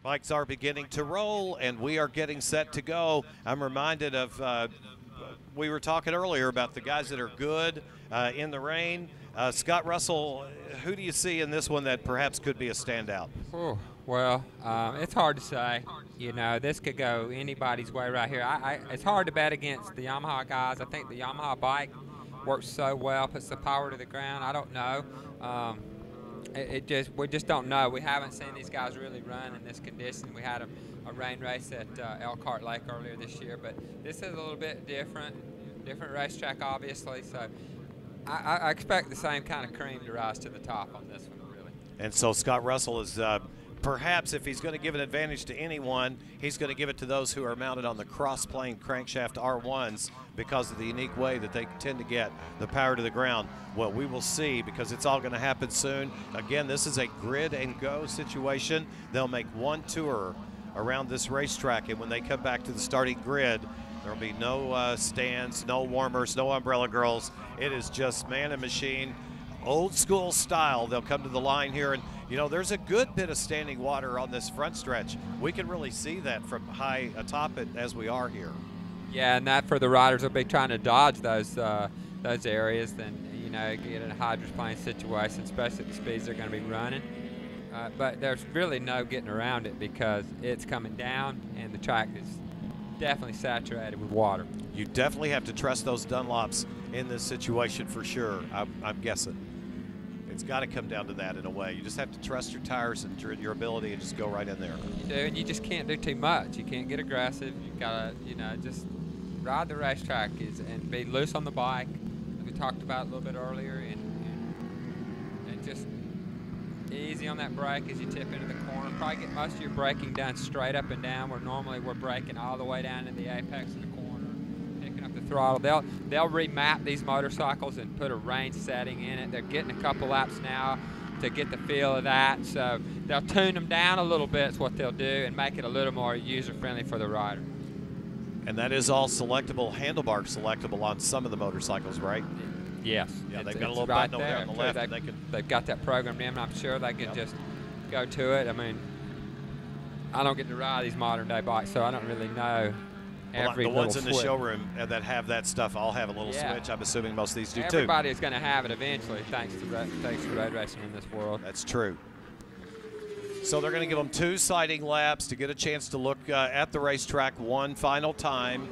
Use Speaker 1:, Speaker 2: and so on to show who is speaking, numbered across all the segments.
Speaker 1: Bikes are beginning to roll, and we are getting set to go. I'm reminded of, we were talking earlier about the guys that are good in the rain. Scott Russell, who do you see in this one that perhaps could be a standout?
Speaker 2: Oh, well, it's hard to say. You know, this could go anybody's way right here. It's hard to bet against the Yamaha guys. I think the Yamaha bike works so well, puts the power to the ground. I don't know. We just don't know. We haven't seen these guys really run in this condition. We had a rain race at Elkhart Lake earlier this year, but this is a little bit different racetrack, obviously. So I expect the same kind of cream to rise to the top on this one, really.
Speaker 1: And so Scott Russell is perhaps, if he's going to give an advantage to anyone, he's going to give it to those who are mounted on the cross-plane crankshaft R1s because of the unique way that they tend to get the power to the ground. Well, we will see, because it's all going to happen soon. Again, this is a grid and go situation. They'll make one tour around this racetrack, and when they come back to the starting grid, there will be no stands, no warmers, no umbrella girls. It is just man and machine, old school style. They'll come to the line here, and you know, there's a good bit of standing water on this front stretch. We can really see that from high atop it as we are here.
Speaker 2: Yeah, and that for the riders will be trying to dodge those areas, then, you know, get in a hydroplane situation, especially at the speeds they're going to be running. But there's really no getting around it because it's coming down and the track is definitely saturated with water.
Speaker 1: You definitely have to trust those Dunlops in this situation for sure, I'm guessing. It's got to come down to that in a way. You just have to trust your tires and your ability and just go right in there.
Speaker 2: You do, and you just can't do too much. You can't get aggressive. You've got to, you know, just ride the racetrack and be loose on the bike, as we talked about a little bit earlier, and just easy on that brake as you tip into the corner. Probably get most of your braking done straight up and down, where normally we're braking all the way down in the apex of the corner, picking up the throttle. They'll remap these motorcycles and put a range setting in it. They're getting a couple laps now to get the feel of that, so they'll tune them down a little bit is what they'll do, and make it a little more user-friendly for the rider.
Speaker 1: And that is all selectable, handlebar selectable on some of the motorcycles, right?
Speaker 2: Yes.
Speaker 1: Yeah, they've got a little
Speaker 2: right
Speaker 1: button over there on the left.
Speaker 2: They've got that programmed in. I'm sure they can just go to it. I mean, I don't get to ride these modern-day bikes, so I don't really know every
Speaker 1: the ones in the
Speaker 2: switch.
Speaker 1: showroom that have that stuff all have a little switch. I'm assuming most of these do too.
Speaker 2: Everybody is going to have it eventually, thanks to road racing in this world.
Speaker 1: That's true. So they're going to give them 2 sighting laps to get a chance to look at the racetrack one final time.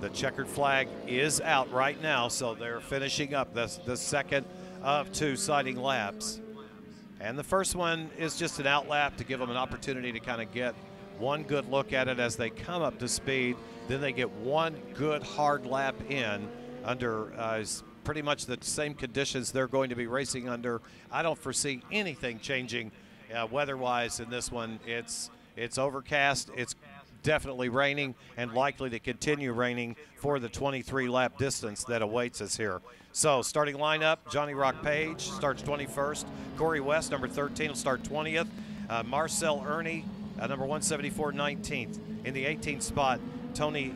Speaker 1: The checkered flag is out right now, so they're finishing up the second of 2 sighting laps. And the first one is just an out lap to give them an opportunity to kind of get one good look at it as they come up to speed. Then they get one good hard lap in under pretty much the same conditions they're going to be racing under. I don't foresee anything changing weather-wise in this one. It's overcast. It's definitely raining and likely to continue raining for the 23-lap distance that awaits us here. So starting lineup, Johnny Rock Page starts 21st. Corey West, number 13, will start 20th. Marcel Ernie, number 174, 19th. In the 18th spot, Tony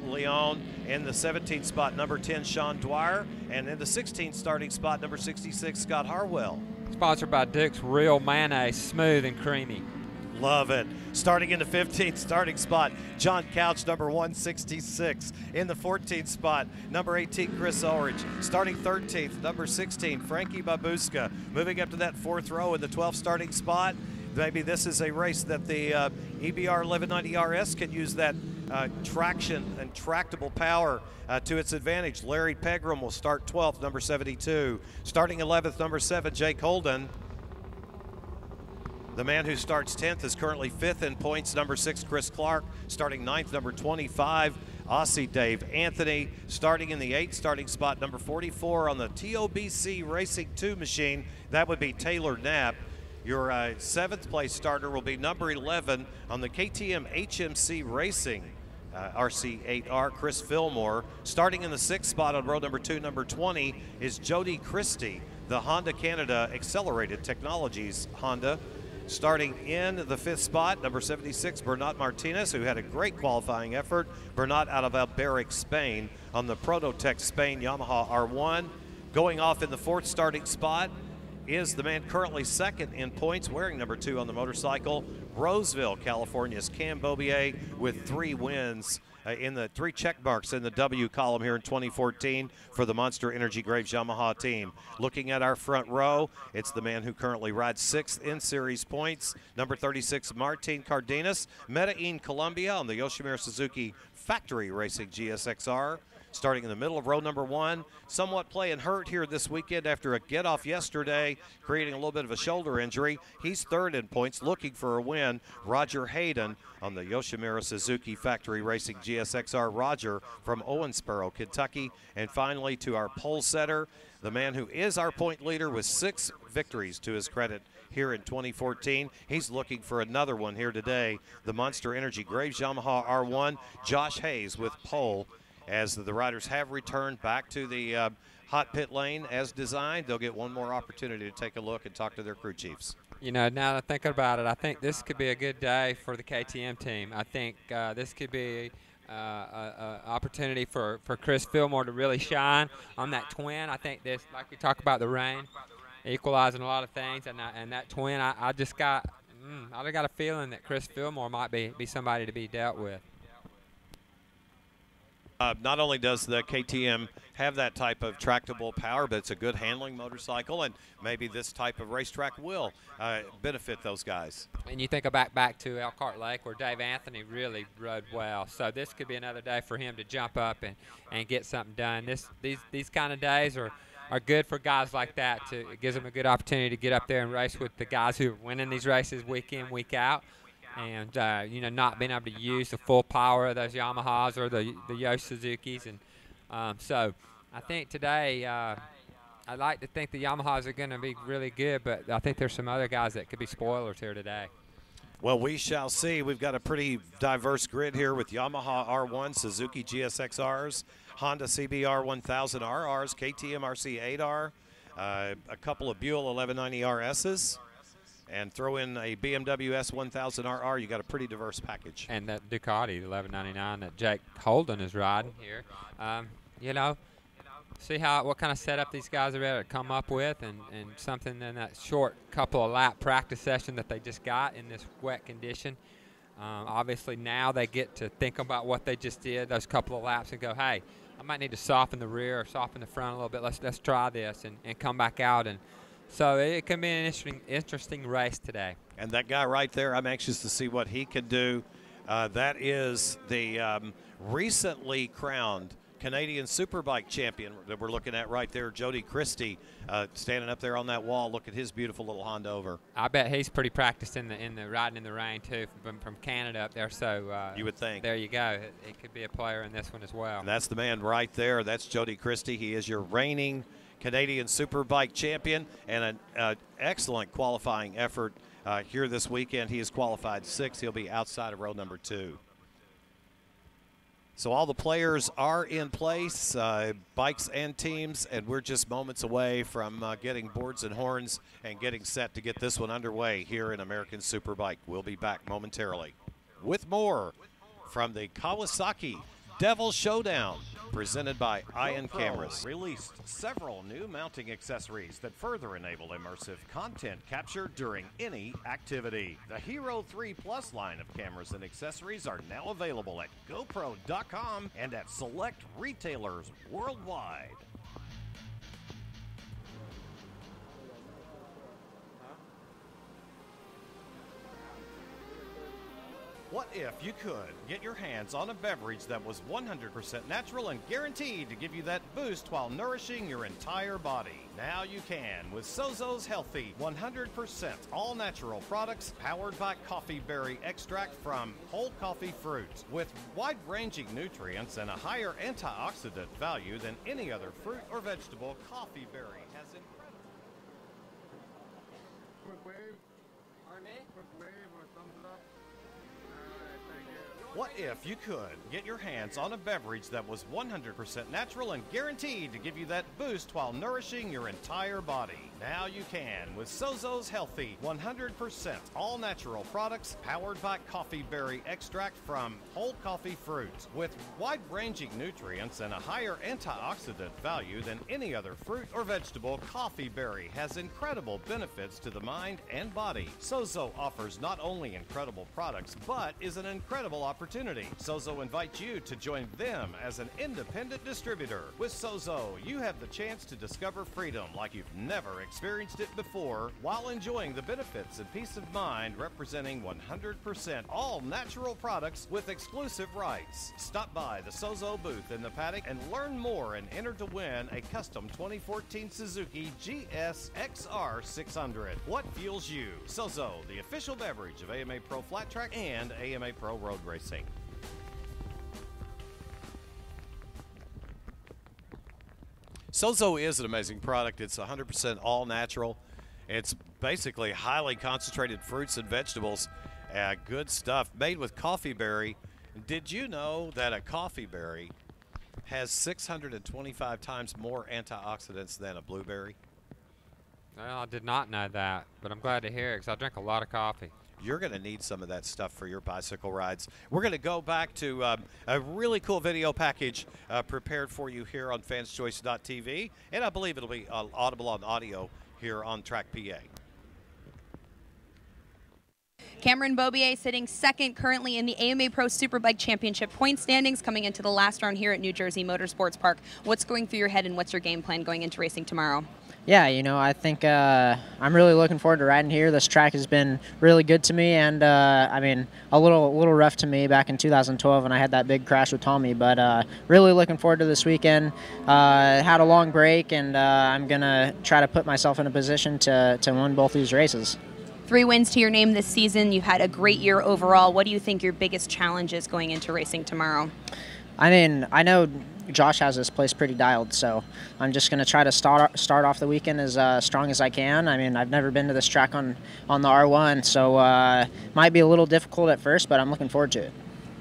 Speaker 1: Leon. In the 17th spot, number 10, Sean Dwyer. And in the 16th starting spot, number 66, Scott Harwell.
Speaker 2: Sponsored by Duke's Real Mayonnaise, smooth and creamy.
Speaker 1: Love it. Starting in the 15th starting spot, John Couch, number 166. In the 14th spot, number 18, Chris Ulrich. Starting 13th, number 16, Frankie Babuska. Moving up to that 4th row in the 12th starting spot. Maybe this is a race that the EBR 1190 RS can use that traction and tractable power to its advantage. Larry Pegram will start 12th, number 72. Starting 11th, number 7, Jake Holden. The man who starts 10th is currently 5th in points, number 6, Chris Clark. Starting 9th, number 25, Aussie Dave Anthony. Starting in the 8th starting spot, number 44 on the TOBC Racing 2 machine, that would be Taylor Knapp. Your 7th place starter will be number 11 on the KTM HMC Racing RC8R, Chris Fillmore. Starting in the 6th spot on row number 2, number 20, is Jody Christie, the Honda Canada Accelerated Technologies Honda. Starting in the 5th spot, number 76, Bernat Martinez, who had a great qualifying effort. Bernat out of Alberic, Spain, on the Prototech Spain Yamaha R1. Going off in the 4th starting spot is the man currently second in points, wearing number 2 on the motorcycle. Roseville, California's Cam Beaubier with 3 wins in the 3 check marks in the W column here in 2014 for the Monster Energy Graves Yamaha team. Looking at our front row, it's the man who currently rides 6th in series points, number 36, Martin Cardenas, Medellin, Colombia on the Yoshimura Suzuki Factory Racing GSX-R. Starting in the middle of row number 1, somewhat playing hurt here this weekend after a get-off yesterday, creating a little bit of a shoulder injury. He's 3rd in points, looking for a win. Roger Hayden on the Yoshimura Suzuki Factory Racing GSX-R. Roger from Owensboro, Kentucky. And finally, to our pole setter, the man who is our point leader with 6 victories to his credit here in 2014. He's looking for another one here today. The Monster Energy Graves Yamaha R1, Josh Hayes with pole. As the riders have returned back to the hot pit lane as designed, they'll get one more opportunity to take a look and talk to their crew chiefs.
Speaker 2: You know, now that I think about it, I think this could be a good day for the KTM team. I think this could be an opportunity for Chris Fillmore to really shine on that twin. I think this, like we talk about the rain, equalizing a lot of things, and that twin, I just got a feeling that Chris Fillmore might be somebody to be dealt with.
Speaker 1: Not only does the KTM have that type of tractable power, but it's a good handling motorcycle, and maybe this type of racetrack will benefit those guys.
Speaker 2: And you think back to Elkhart Lake where Dave Anthony really rode well. So this could be another day for him to jump up and get something done. These kind of days are good for guys like that. It gives them a good opportunity to get up there and race with the guys who are winning these races week in, week out. And, you know, not being able to use the full power of those Yamahas or the Yosh Suzukis. And so I think today I like to think the Yamahas are going to be really good, but I think there's some other guys that could be spoilers here today.
Speaker 1: Well, we shall see. We've got a pretty diverse grid here with Yamaha R1, Suzuki GSX-Rs, Honda CBR 1000 RRs, KTM RC8R, a couple of Buell 1190 RSs. And throw in a BMW S1000RR, you got a pretty diverse package.
Speaker 2: And that Ducati 1199 that Jake Holden is riding here. You know, see what kind of setup these guys are able to come up with, and something in that short couple of lap practice session that they just got in this wet condition. Obviously now they get to think about what they just did, those couple of laps, and go, hey, I might need to soften the rear or soften the front a little bit. Let's try this and come back out. And so it can be an interesting race today.
Speaker 1: And that guy right there, I'm anxious to see what he can do. That is the recently crowned Canadian Superbike champion that we're looking at right there, Jody Christie, standing up there on that wall. Look at his beautiful little Honda over.
Speaker 2: I bet he's pretty practiced in the riding in the rain too, from Canada up there. So
Speaker 1: you would think.
Speaker 2: There you go. It could be a player in this one as well.
Speaker 1: And that's the man right there. That's Jody Christie. He is your reigning Canadian Superbike champion, and an excellent qualifying effort here this weekend. He has qualified 6th. He'll be outside of row number 2. So all the players are in place, bikes and teams, and we're just moments away from getting boards and horns and getting set to get this one underway here in American Superbike. We'll be back momentarily with more from the Kawasaki Devil Showdown, presented by Ion Cameras. Released several new mounting accessories that further enable immersive content capture during any activity. The Hero 3 Plus line of cameras and accessories are now available at GoPro.com and at select retailers worldwide. What if you could get your hands on a beverage that was 100% natural and guaranteed to give you that boost while nourishing your entire body? Now you can with Sozo's Healthy 100% all-natural products powered by coffee berry extract from whole coffee fruit. With wide-ranging nutrients and a higher antioxidant value than any other fruit or vegetable, coffee berry has incredible...
Speaker 3: Quick wave. Pardon me? Quick wave or thumbs up. Alright, thank you.
Speaker 1: What if you could get your hands on a beverage that was 100% natural and guaranteed to give you that boost while nourishing your entire body? Now you can with Sozo's Healthy 100% all-natural products powered by coffee berry extract from whole coffee fruit. With wide-ranging nutrients and a higher antioxidant value than any other fruit or vegetable, coffee berry has incredible benefits to the mind and body. Sozo offers not only incredible products, but is an incredible opportunity. Sozo invites you to join them as an independent distributor. With Sozo, you have the chance to discover freedom like you've never experienced it before, while enjoying the benefits and peace of mind representing 100% all natural products with exclusive rights. Stop by the Sozo booth in the paddock and learn more and enter to win a custom 2014 Suzuki gsx-r 600. What fuels you? Sozo, the official beverage of AMA Pro Flat Track and AMA Pro Road Racing. Sozo is an amazing product. It's 100% all natural. It's basically highly concentrated fruits and vegetables. Good stuff made with coffee berry. Did you know that a coffee berry has 625 times more antioxidants than a blueberry?
Speaker 2: Well, I did not know that, but I'm glad to hear it because I drink a lot of coffee.
Speaker 1: You're going to need some of that stuff for your bicycle rides. We're going to go back to a really cool video package prepared for you here on fanschoice.tv, and I believe it'll be audible on audio here on Track PA.
Speaker 3: Cameron Beaubier sitting second currently in the AMA Pro Superbike Championship point standings, coming into the last round here at New Jersey Motorsports Park. What's going through your head and what's your game plan going into racing tomorrow?
Speaker 4: Yeah, you know, I think I'm really looking forward to riding here. This track has been really good to me, and I mean, a little rough to me back in 2012 when I had that big crash with Tommy, but really looking forward to this weekend. Had a long break, and I'm going to try to put myself in a position to win both these races.
Speaker 3: 3 wins to your name this season. You've had a great year overall. What do you think your biggest challenge is going into racing tomorrow?
Speaker 4: I mean, I know Josh has this place pretty dialed, so I'm just going to try to start off the weekend as strong as I can. I mean, I've never been to this track on the R1, so might be a little difficult at first, but I'm looking forward to it.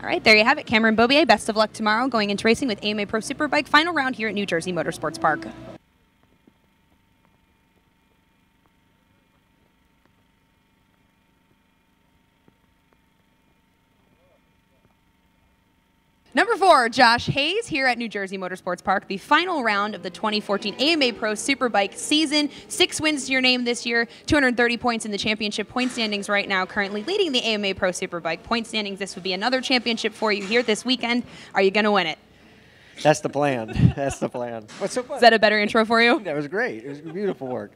Speaker 3: All right, there you have it. Cameron Beaubier, best of luck tomorrow going into racing with AMA Pro Superbike final round here at New Jersey Motorsports Park. Number 4, Josh Hayes here at New Jersey Motorsports Park, the final round of the 2014 AMA Pro Superbike season. 6 wins to your name this year, 230 points in the championship point standings right now, currently leading the AMA Pro Superbike point standings. This would be another championship for you here this weekend. Are you going to win it?
Speaker 5: That's the plan. That's the plan. What's so fun?
Speaker 3: Is that a better intro for you?
Speaker 5: That was great. It was beautiful work.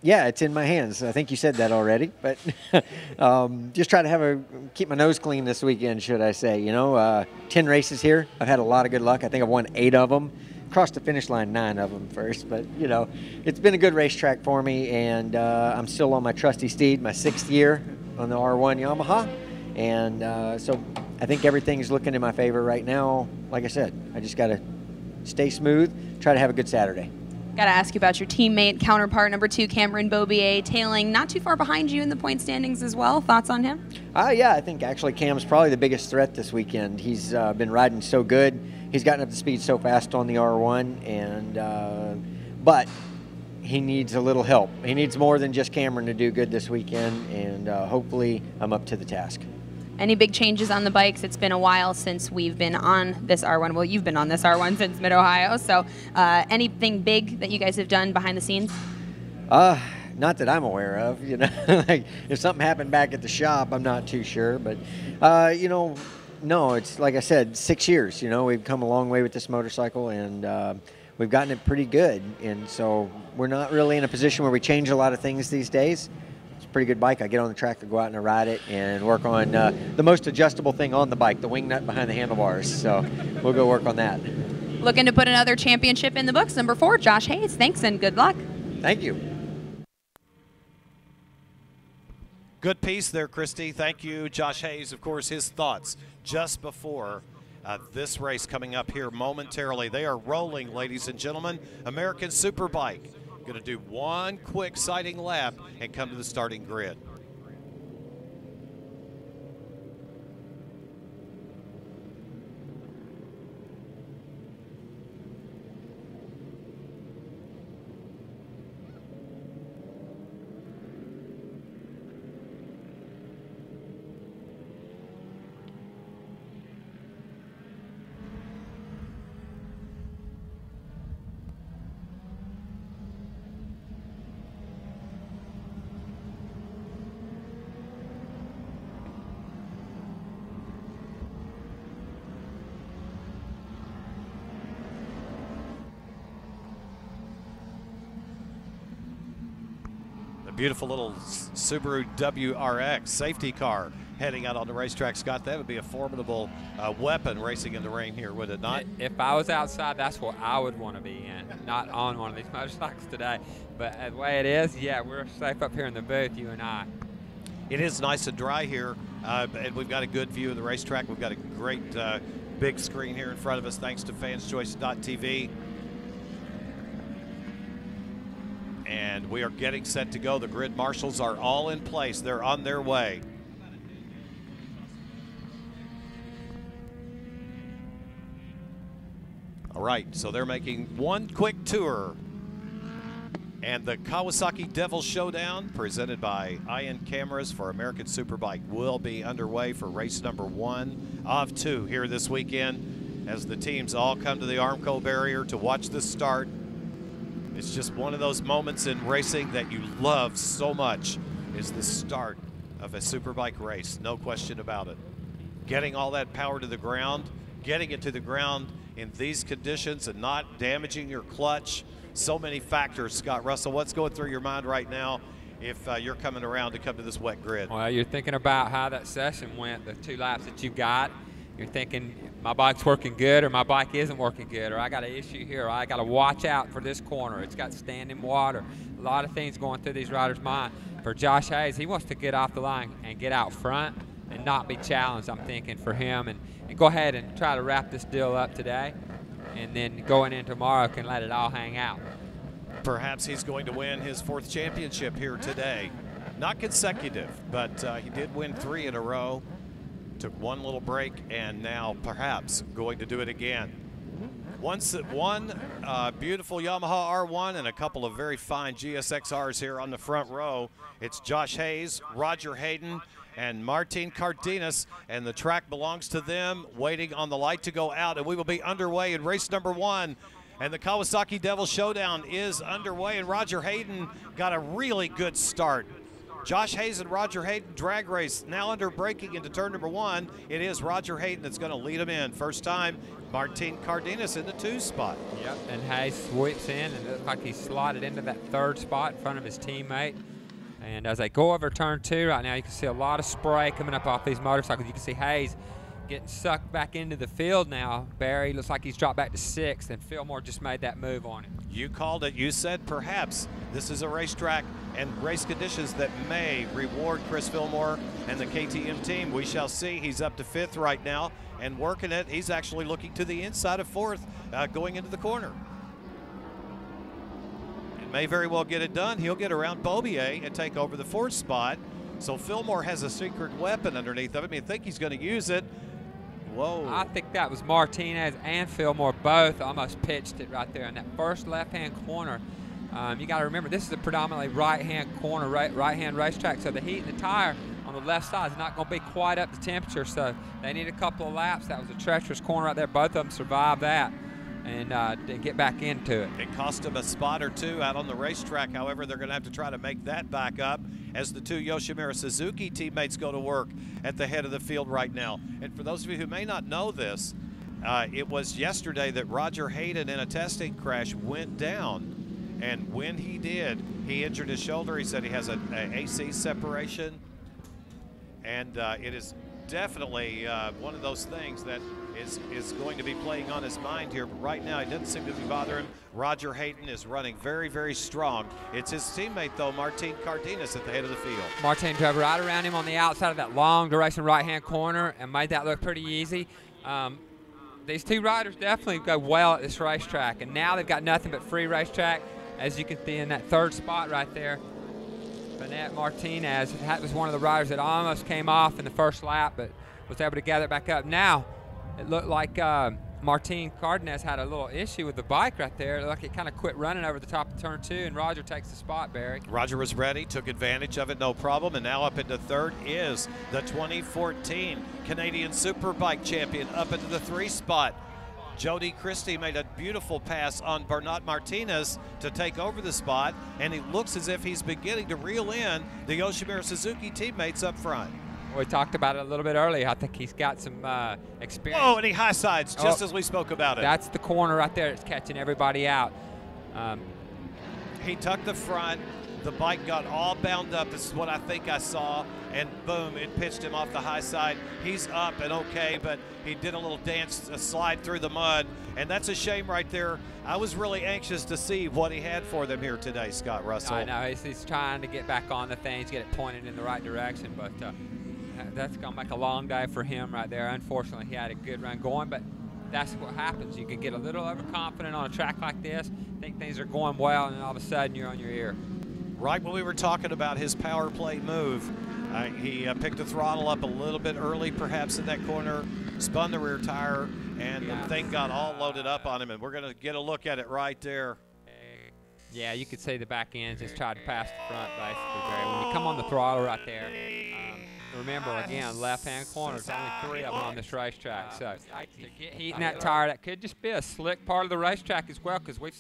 Speaker 5: Yeah, it's in my hands. I think you said that already, but just try to keep my nose clean this weekend, should I say. You know, 10 races here. I've had a lot of good luck. I think I've won 8 of them. Crossed the finish line 9 of them first, but, you know, it's been a good racetrack for me, and I'm still on my trusty steed, my 6th year on the R1 Yamaha, and so I think everything's looking in my favor right now. Like I said, I just got to stay smooth, try to have a good Saturday.
Speaker 3: Got to ask you about your teammate, counterpart number 2, Cameron Beaubier, tailing not too far behind you in the point standings as well. Thoughts on him?
Speaker 5: Yeah, I think actually Cam's probably the biggest threat this weekend. He's been riding so good. He's gotten up to speed so fast on the R1, and but he needs a little help. He needs more than just Cameron to do good this weekend, and hopefully I'm up to the task.
Speaker 3: Any big changes on the bikes? It's been a while since we've been on this R1. Well, you've been on this R1 since Mid-Ohio. So anything big that you guys have done behind the scenes?
Speaker 5: Not that I'm aware of. You know, like if something happened back at the shop, I'm not too sure. But, you know, no, it's like I said, 6 years. You know, we've come a long way with this motorcycle, and we've gotten it pretty good. And so we're not really in a position where we change a lot of things these days. Pretty good bike. I get on the track, I go out and I ride it and work on the most adjustable thing on the bike, the wing nut behind the handlebars. So we'll go work on that.
Speaker 3: Looking to put another championship in the books. Number 4, Josh Hayes. Thanks and good luck.
Speaker 5: Thank you.
Speaker 1: Good piece there, Christy. Thank you, Josh Hayes. Of course, his thoughts just before this race coming up here momentarily. They are rolling, ladies and gentlemen. American Superbike. Going to do one quick sighting lap and come to the starting grid. Beautiful little Subaru WRX safety car heading out on the racetrack. Scott, that would be a formidable weapon racing in the rain here, would it not?
Speaker 2: If I was outside, that's what I would want to be in, not on one of these motorcycles today. But the way it is, yeah, we're safe up here in the booth, you and I.
Speaker 1: It is nice and dry here, and we've got a good view of the racetrack. We've got a great big screen here in front of us, thanks to fanschoice.tv. And we are getting set to go. The grid marshals are all in place. They're on their way. All right, so they're making one quick tour. And the Kawasaki Devil Showdown, presented by IN Cameras for American Superbike, will be underway for race number 1 of 2 here this weekend as the teams all come to the Armco barrier to watch the start. It's just one of those moments in racing that you love so much, is the start of a Superbike race, no question about it. Getting all that power to the ground, getting it to the ground in these conditions and not damaging your clutch. So many factors. Scott Russell, what's going through your mind right now if you're coming around to come to this wet grid?
Speaker 2: Well, you're thinking about how that session went, the 2 laps that you got. You're thinking, my bike's working good, or my bike isn't working good, or I got an issue here, or I got to watch out for this corner. It's got standing water. A lot of things going through these riders' mind. For Josh Hayes, he wants to get off the line and get out front and not be challenged, I'm thinking, for him. And go ahead and try to wrap this deal up today. And then going in tomorrow can let it all hang out.
Speaker 1: Perhaps he's going to win his 4th championship here today. Not consecutive, but he did win 3 in a row. Took one little break, and now perhaps going to do it again. One beautiful Yamaha R1 and a couple of very fine GSX-Rs here on the front row. It's Josh Hayes, Roger Hayden, and Martin Cardenas, and the track belongs to them, waiting on the light to go out, and we will be underway in race number 1. And the Kawasaki Devil Showdown is underway, and Roger Hayden got a really good start. Josh Hayes and Roger Hayden drag race now under braking into turn number 1. It is Roger Hayden that's going to lead him in. First time, Martin Cardenas in the 2 spot.
Speaker 2: Yep, and Hayes sweeps in, and it looks like he slotted into that 3rd spot in front of his teammate. And as they go over turn 2 right now, you can see a lot of spray coming up off these motorcycles. You can see Hayes getting sucked back into the field now. Barry looks like he's dropped back to 6th, and Fillmore just made that move on him.
Speaker 1: You called it. You said perhaps this is a racetrack and race conditions that may reward Chris Fillmore and the KTM team. We shall see. He's up to 5th right now and working it. He's actually looking to the inside of 4th going into the corner. It may very well get it done. He'll get around Beaubier and take over the 4th spot. So Fillmore has a secret weapon underneath of him. You think he's going to use it. Whoa.
Speaker 2: I think that was Martinez and Fillmore both almost pitched it right there in that first left-hand corner. You got to remember, this is a predominantly right-hand corner, right-hand racetrack, so the heat in the tire on the left side is not going to be quite up to temperature, so they need a couple of laps. That was a treacherous corner right there. Both of them survived that and get back into it.
Speaker 1: It cost them a spot or 2 out on the racetrack. However, they're going to have to try to make that back up as the 2 Yoshimura Suzuki teammates go to work at the head of the field right now. And for those of you who may not know this, it was yesterday that Roger Hayden in a testing crash went down. And when he did, he injured his shoulder. He said he has an AC separation. And it is definitely one of those things that is going to be playing on his mind here. But right now, it doesn't seem to be bothering him. Roger Hayden is running very, very strong. It's his teammate, though, Martin Cardenas at the head of the field.
Speaker 2: Martin drove right around him on the outside of that long duration right-hand corner and made that look pretty easy. These 2 riders definitely go well at this racetrack, and now they've got nothing but free racetrack, as you can see in that 3rd spot right there. Bennett Martinez, that was one of the riders that almost came off in the first lap, but was able to gather it back up. Now, it looked like Martin Cardenas had a little issue with the bike right there. It looked like it kind of quit running over the top of turn 2, and Roger takes the spot, Barry.
Speaker 1: Roger was ready, took advantage of it, no problem, and now up into 3rd is the 2014 Canadian Superbike champion up into the 3 spot. Jody Christie made a beautiful pass on Bernat Martinez to take over the spot, and it looks as if he's beginning to reel in the Yoshimura Suzuki teammates up front.
Speaker 2: We talked about it a little bit earlier. I think he's got some experience.
Speaker 1: Oh, and he high sides just as we spoke about it.
Speaker 2: That's the corner right there that's catching everybody out.
Speaker 1: He tucked the front, the bike got all bound up. This is what I think I saw, and boom, it pitched him off the high side. He's up and okay, but he did a little dance, a slide through the mud, and that's a shame right there. I was really anxious to see what he had for them here today, Scott Russell.
Speaker 2: I know, he's trying to get back on the things, get it pointed in the right direction, but that's going to make a long day for him right there. Unfortunately, he had a good run going, but that's what happens. You can get a little overconfident on a track like this, think things are going well, and then all of a sudden you're on your ear.
Speaker 1: Right when we were talking about his power play move, he picked the throttle up a little bit early, perhaps in that corner, spun the rear tire, and the thing got all loaded up on him, and we're going to get a look at it right there.
Speaker 2: Yeah, you could see the back end just tried to pass the front, basically, Barry. When you come on the throttle right there, remember, again, left-hand corner, there's only 3 of them on this racetrack. So to get heat in that tire, that could just be a slick part of the racetrack as well, because we've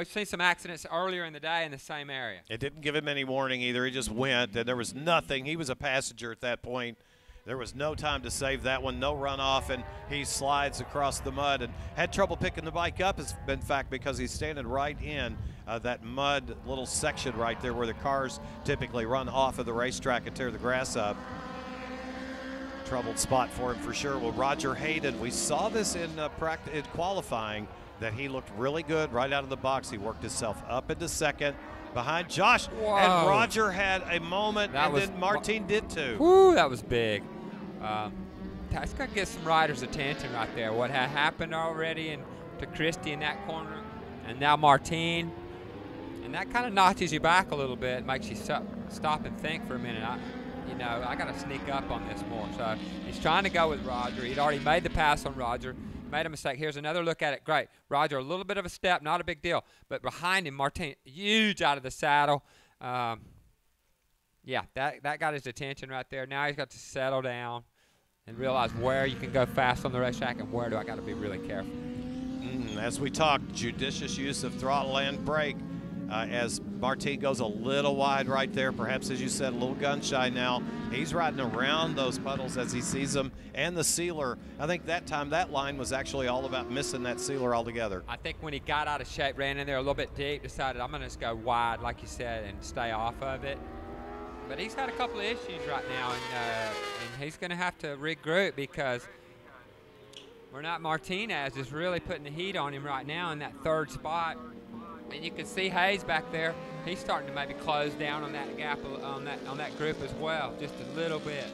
Speaker 2: seen some accidents earlier in the day in the same area.
Speaker 1: It didn't give him any warning either. He just went, and there was nothing. He was a passenger at that point. There was no time to save that one, no runoff, and he slides across the mud and had trouble picking the bike up, in fact, because he's standing right in that mud little section right there where the cars typically run off of the racetrack and tear the grass up. Troubled spot for him for sure. Well, Roger Hayden, we saw this in qualifying, that he looked really good right out of the box. He worked himself up into second behind Josh.
Speaker 2: Whoa.
Speaker 1: And Roger had a moment, then Martin did too.
Speaker 2: Whoo, that was big. It's got to get some riders' attention right there. What had happened already to Christie in that corner, and now Martin. And that kind of notches you back a little bit, makes you stop and think for a minute. I got to sneak up on this more. So he's trying to go with Roger. He'd already made the pass on Roger. Made a mistake. Here's another look at it. Great. Roger, a little bit of a step, not a big deal. But behind him, Martin, huge out of the saddle. Yeah, that got his attention right there. Now he's got to settle down and realize where you can go fast on the racetrack and where do I got to be really careful.
Speaker 1: As we talk, judicious use of throttle and brake as Martin goes a little wide right there. Perhaps, as you said, a little gun shy now. He's riding around those puddles as he sees them, and the sealer. I think that time that line was actually all about missing that sealer altogether.
Speaker 2: I think when he got out of shape, ran in there a little bit deep, decided I'm going to just go wide, like you said, and stay off of it. But he's got a couple of issues right now, and he's going to have to regroup because Martinez is really putting the heat on him right now in that 3rd spot. And you can see Hayes back there. He's starting to maybe close down on that gap, on that group as well, just a little bit.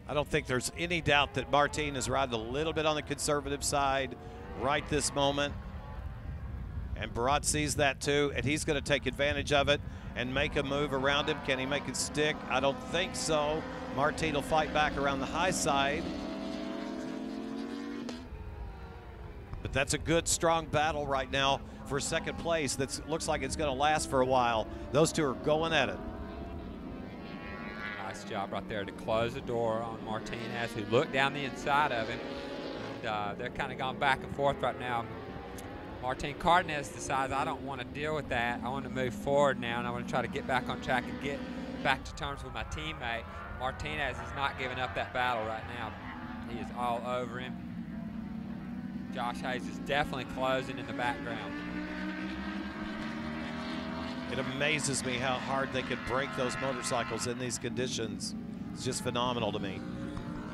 Speaker 1: I don't think there's any doubt that Martin is riding a little bit on the conservative side right this moment. And Barat sees that too, and he's going to take advantage of it and make a move around him. Can he make it stick? I don't think so. Martin will fight back around the high side. But that's a good, strong battle right now for 2nd place. That looks like it's going to last for a while. Those two are going at it.
Speaker 2: Nice job right there to close the door on Martinez, who looked down the inside of him. And they're kind of going back and forth right now. Martin Cardenas decides, I don't want to deal with that. I want to move forward now, and I want to try to get back on track and get back to terms with my teammate. Martinez is not giving up that battle right now. He is all over him. Josh Hayes is definitely closing in the background.
Speaker 1: It amazes me how hard they could break those motorcycles in these conditions. It's just phenomenal to me.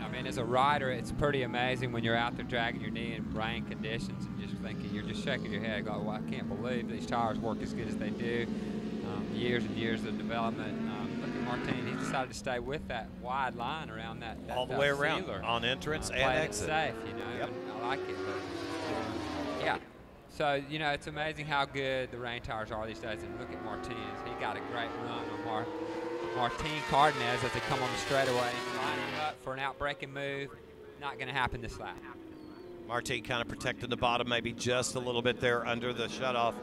Speaker 2: I mean, as a rider, it's pretty amazing when you're out there dragging your knee in rain conditions and just thinking, you're just shaking your head, going, well, I can't believe these tires work as good as they do. Years and years of development. Look at Martin, he decided to stay with that wide line around that
Speaker 1: all the way around
Speaker 2: sealer.
Speaker 1: On entrance and exit.
Speaker 2: Safe, you know.
Speaker 1: Yep.
Speaker 2: I like it. But, yeah. So, you know, it's amazing how good the rain tires are these days. And look at Martinez. He got a great run on Martin Cardenas as they come on the straightaway. Lining him up for an out-braking move. Not going to happen this lap.
Speaker 1: Martin kind of protecting the bottom maybe just a little bit there under the shutoff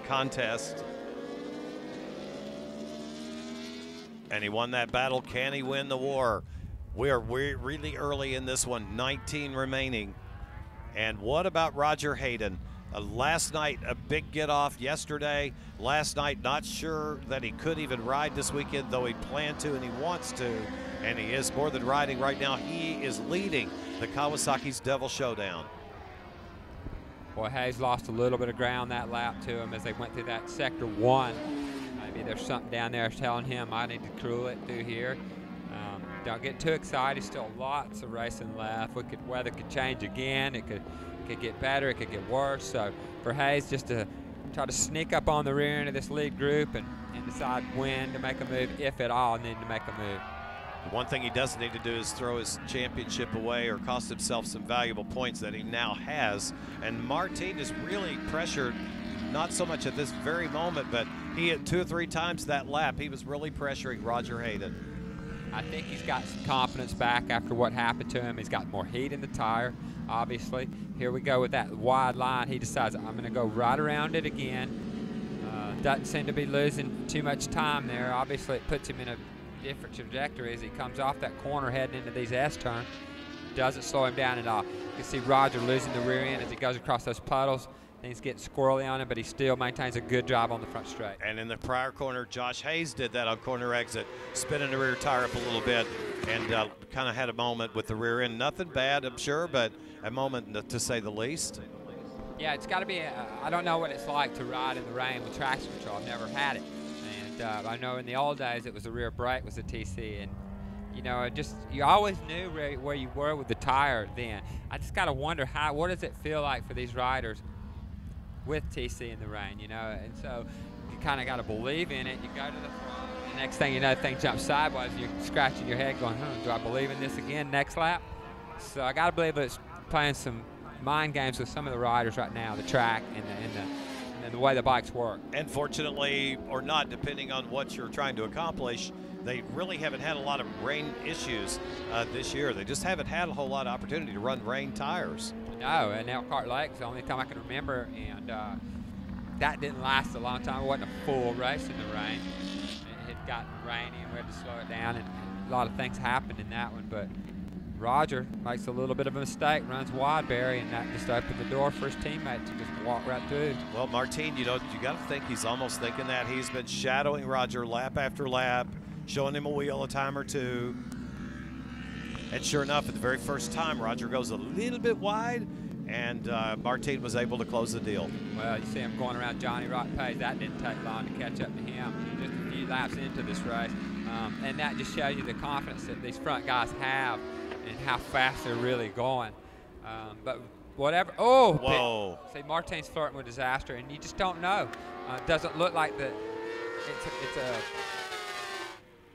Speaker 1: contest. And he won that battle. Can he win the war? We're really early in this one, 19 remaining. And what about Roger Hayden? Last night, a big get-off yesterday. Last night, not sure that he could even ride this weekend, though he planned to and he wants to. And he is more than riding right now. He is leading the Kawasaki's Devil Showdown.
Speaker 2: Boy, Hayes lost a little bit of ground that lap to him as they went through that sector 1. Maybe there's something down there telling him I need to cruel it through here. Don't get too excited. Still lots of racing left. Weather could change again. It could get better. It could get worse. So for Hayes, just to try to sneak up on the rear end of this lead group and decide when to make a move, if at all, need to make a move.
Speaker 1: One thing he doesn't need to do is throw his championship away or cost himself some valuable points that he now has. And Martin is really pressured, not so much at this very moment, but he hit 2 or 3 times that lap. He was really pressuring Roger Hayden.
Speaker 2: I think he's got some confidence back after what happened to him. He's got more heat in the tire, obviously. Here we go with that wide line. He decides, I'm going to go right around it again. Doesn't seem to be losing too much time there. Obviously, it puts him in a different trajectory as he comes off that corner heading into these S-turns. Doesn't slow him down at all. You can see Roger losing the rear end as he goes across those puddles. Things get squirrely on him, but he still maintains a good drive on the front straight.
Speaker 1: And in the prior corner, Josh Hayes did that on corner exit, spinning the rear tire up a little bit and kind of had a moment with the rear end. Nothing bad, I'm sure, but a moment to say the least.
Speaker 2: Yeah, it's got to be, I don't know what it's like to ride in the rain with traction control. I've never had it. And I know in the old days it was the rear brake was the TC. And, you know, you always knew where you were with the tire then. I just got to wonder what does it feel like for these riders with TC in the rain, you know? And so you kind of got to believe in it. You go to the front, and the next thing you know, thing jumps sideways. You're scratching your head going, do I believe in this again next lap? So I got to believe it's playing some mind games with some of the riders right now, the track and the way the bikes work.
Speaker 1: And fortunately, or not, depending on what you're trying to accomplish, they really haven't had a lot of rain issues this year. They just haven't had a whole lot of opportunity to run rain tires.
Speaker 2: No, and Elkhart Lake's the only time I can remember, and that didn't last a long time. It wasn't a full race in the rain. It had gotten rainy and we had to slow it down, and a lot of things happened in that one. But Roger makes a little bit of a mistake, runs wide, Barry, and that just opened the door for his teammate to just walk right through.
Speaker 1: Well, Martin, you know, you got to think he's almost thinking that. He's been shadowing Roger lap after lap, showing him a wheel a time or two. And sure enough, at the very first time, Roger goes a little bit wide, and Martin was able to close the deal.
Speaker 2: Well, you see him going around Johnny Rock Page. That didn't take long to catch up to him just a few laps into this race. And that just shows you the confidence that these front guys have and how fast they're really going. But whatever. Oh,
Speaker 1: whoa.
Speaker 2: See, Martin's flirting with disaster, and you just don't know. It doesn't look like that.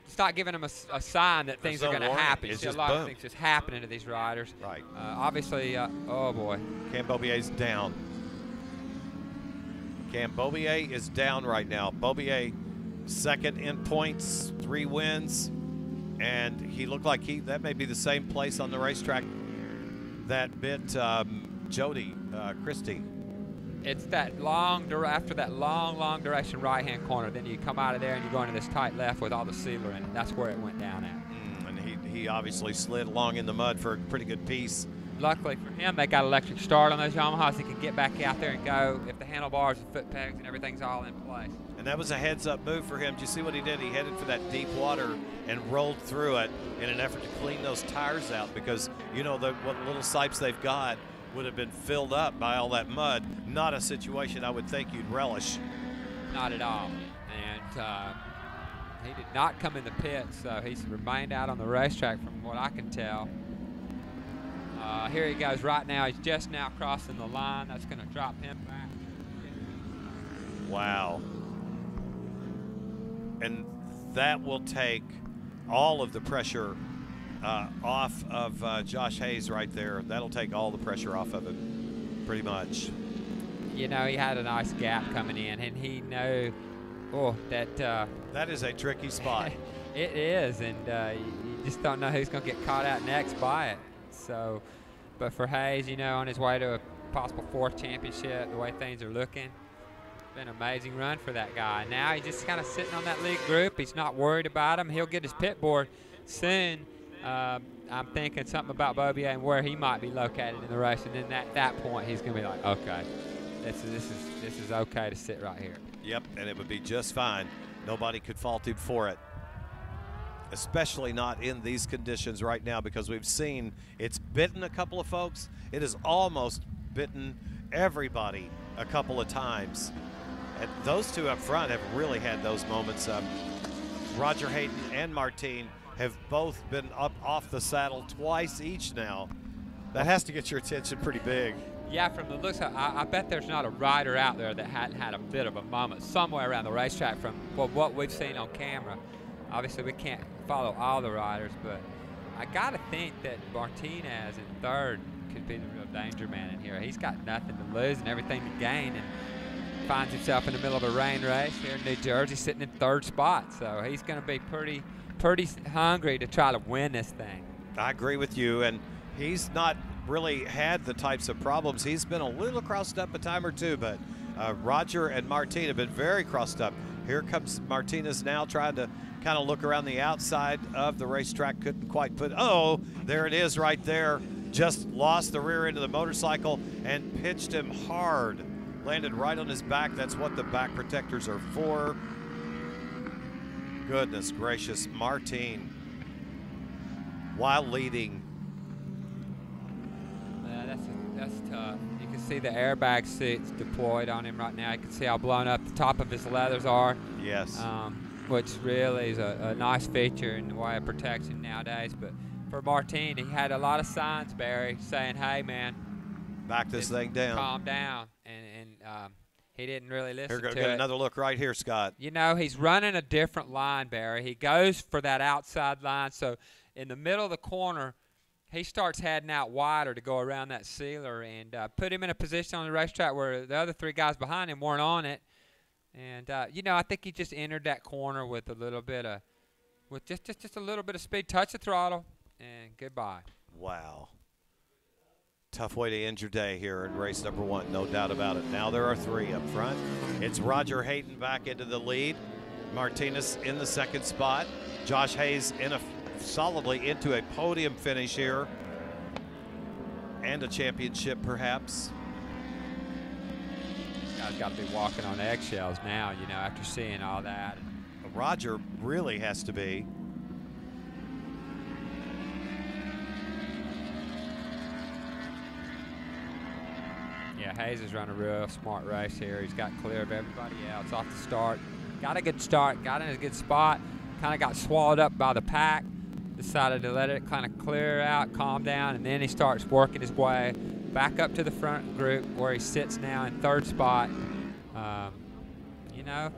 Speaker 2: It's not giving them a sign that things are going to happen.
Speaker 1: It's
Speaker 2: see
Speaker 1: just
Speaker 2: a lot
Speaker 1: boom.
Speaker 2: of things just happening to these riders.
Speaker 1: Right.
Speaker 2: Obviously, oh boy.
Speaker 1: Cam Beaubier's down. Cam Beaubier is down right now. Beaubier second in points, 3 wins, and he looked like that may be the same place on the racetrack that bit Jody Christie.
Speaker 2: It's that after that long duration right-hand corner, then you come out of there and you go into this tight left with all the sealer in it. That's where it went down at.
Speaker 1: And he obviously slid along in the mud for a pretty good piece.
Speaker 2: Luckily for him, they got electric start on those Yamahas. He can get back out there and go if the handlebars and foot pegs and everything's all in place.
Speaker 1: And that was a heads-up move for him. Do you see what he did? He headed for that deep water and rolled through it in an effort to clean those tires out, because, you know, what little sipes they've got would have been filled up by all that mud. Not a situation I would think you'd relish.
Speaker 2: Not at all. And he did not come in the pit, so he's remained out on the racetrack from what I can tell. Here he goes right now. He's just now crossing the line. That's going to drop him back.
Speaker 1: Wow. And that will take all of the pressure off of Josh Hayes right there. That'll take all the pressure off of him, pretty much.
Speaker 2: You know, he had a nice gap coming in, and he knew, that
Speaker 1: that is a tricky spot.
Speaker 2: It is, and you just don't know who's going to get caught out next by it. So, but for Hayes, you know, on his way to a possible 4th championship, the way things are looking, it's been an amazing run for that guy. Now he's just kind of sitting on that lead group. He's not worried about him. He'll get his pit board soon. I'm thinking something about Beaubier and where he might be located in the race, and then at that point he's going to be like, okay, this is okay to sit right here.
Speaker 1: Yep, and it would be just fine. Nobody could fault him for it, especially not in these conditions right now, because we've seen it's bitten a couple of folks. It is almost bitten everybody a couple of times. And those two up front have really had those moments. Roger Hayden and Martin have both been up off the saddle twice each now. That has to get your attention pretty big.
Speaker 2: Yeah, from the looks, I bet there's not a rider out there that hadn't had a bit of a moment somewhere around the racetrack from what we've seen on camera. Obviously, we can't follow all the riders, but I got to think that Martinez in third could be the real danger man in here. He's got nothing to lose and everything to gain, and finds himself in the middle of a rain race here in New Jersey, sitting in third spot. So he's going to be pretty hungry to try to win this thing.
Speaker 1: I agree with you, and he's not really had the types of problems. He's been a little crossed up a time or two, but Roger and Martin have been very crossed up. Here comes Martinez now trying to kind of look around the outside of the racetrack. Couldn't quite put, oh, there it is right there. Just lost the rear end of the motorcycle and pitched him hard. Landed right on his back. That's what the back protectors are for. Goodness gracious, Martin, while leading.
Speaker 2: Yeah, that's tough. You can see the airbag seats deployed on him right now. You can see how blown up the top of his leathers are.
Speaker 1: Yes.
Speaker 2: Which really is a nice feature in the way of protection nowadays. But for Martin, he had a lot of signs, Barry, saying, hey, man,
Speaker 1: back this thing down.
Speaker 2: Calm down. And he didn't really listen
Speaker 1: to it.
Speaker 2: Here,
Speaker 1: get another look right here, Scott.
Speaker 2: You know, he's running a different line, Barry. He goes for that outside line. So in the middle of the corner, he starts heading out wider to go around that sealer and put him in a position on the racetrack where the other three guys behind him weren't on it. And, you know, I think he just entered that corner with a little bit of, with just a little bit of speed. Touch the throttle, and goodbye.
Speaker 1: Wow. Tough way to end your day here in race number one, no doubt about it. Now there are three up front. It's Roger Hayden back into the lead. Martinez in the second spot. Josh Hayes solidly into a podium finish here. And a championship, perhaps.
Speaker 2: This guy's got to be walking on eggshells now, you know, after seeing all that.
Speaker 1: Roger really has to be.
Speaker 2: Yeah, Hayes has run a real smart race here. He's got clear of everybody else off the start. Got a good start, got in a good spot, kind of got swallowed up by the pack, decided to let it kind of clear out, calm down, and then he starts working his way back up to the front group where he sits now in third spot. You know,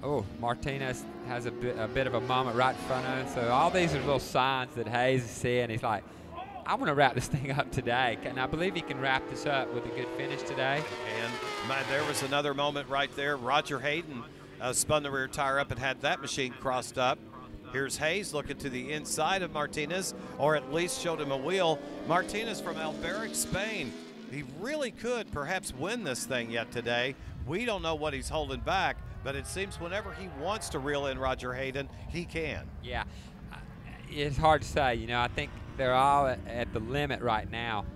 Speaker 2: oh, Martinez has a bit of a moment right in front of him. So all these are little signs that Hayes is seeing. He's like, I want to wrap this thing up today, and I believe he can wrap this up with a good finish today.
Speaker 1: And there was another moment right there. Roger Hayden spun the rear tire up and had that machine crossed up. Here's Hayes looking to the inside of Martinez, or at least showed him a wheel. Martinez from Alberic, Spain. He really could perhaps win this thing yet today. We don't know what he's holding back, but it seems whenever he wants to reel in Roger Hayden, he can.
Speaker 2: Yeah, it's hard to say. You know, I think they're all at the limit right now.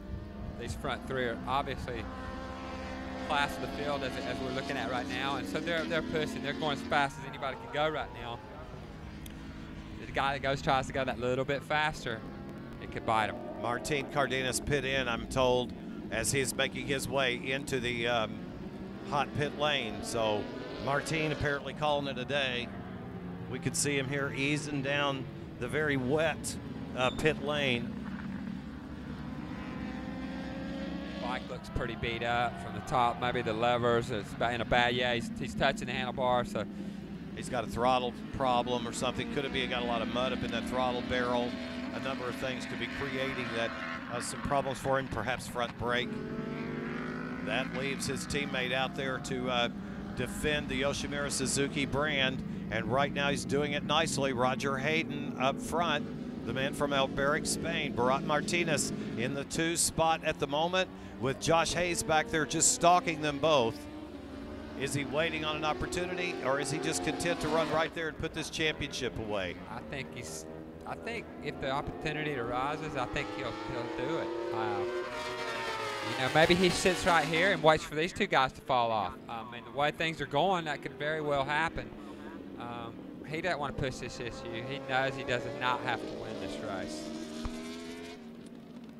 Speaker 2: These front three are obviously class of the field as we're looking at right now, and so they're pushing. They're going as fast as anybody can go right now. The guy that tries to go that little bit faster, it could bite him.
Speaker 1: Martin Cardenas pit in, I'm told, as he's making his way into the hot pit lane. So Martin apparently calling it a day. We could see him here easing down the very wet pit lane.
Speaker 2: Bike looks pretty beat up from the top. Maybe the levers is in a bad, yeah, he's touching the handlebar, so.
Speaker 1: He's got a throttle problem or something. Could it be he got a lot of mud up in that throttle barrel? A number of things could be creating that some problems for him, perhaps front brake. That leaves his teammate out there to defend the Yoshimura Suzuki brand, and right now he's doing it nicely. Roger Hayden up front, the man from Alberic, Spain. Barat Martinez in the 2 spot at the moment, with Josh Hayes back there just stalking them both. Is he waiting on an opportunity, or is he just content to run right there and put this championship away?
Speaker 2: I think if the opportunity arises, I think he'll do it. You know, maybe he sits right here and waits for these two guys to fall off. And the way things are going, that could very well happen. He doesn't want to push this issue. He knows he does not have to win this race.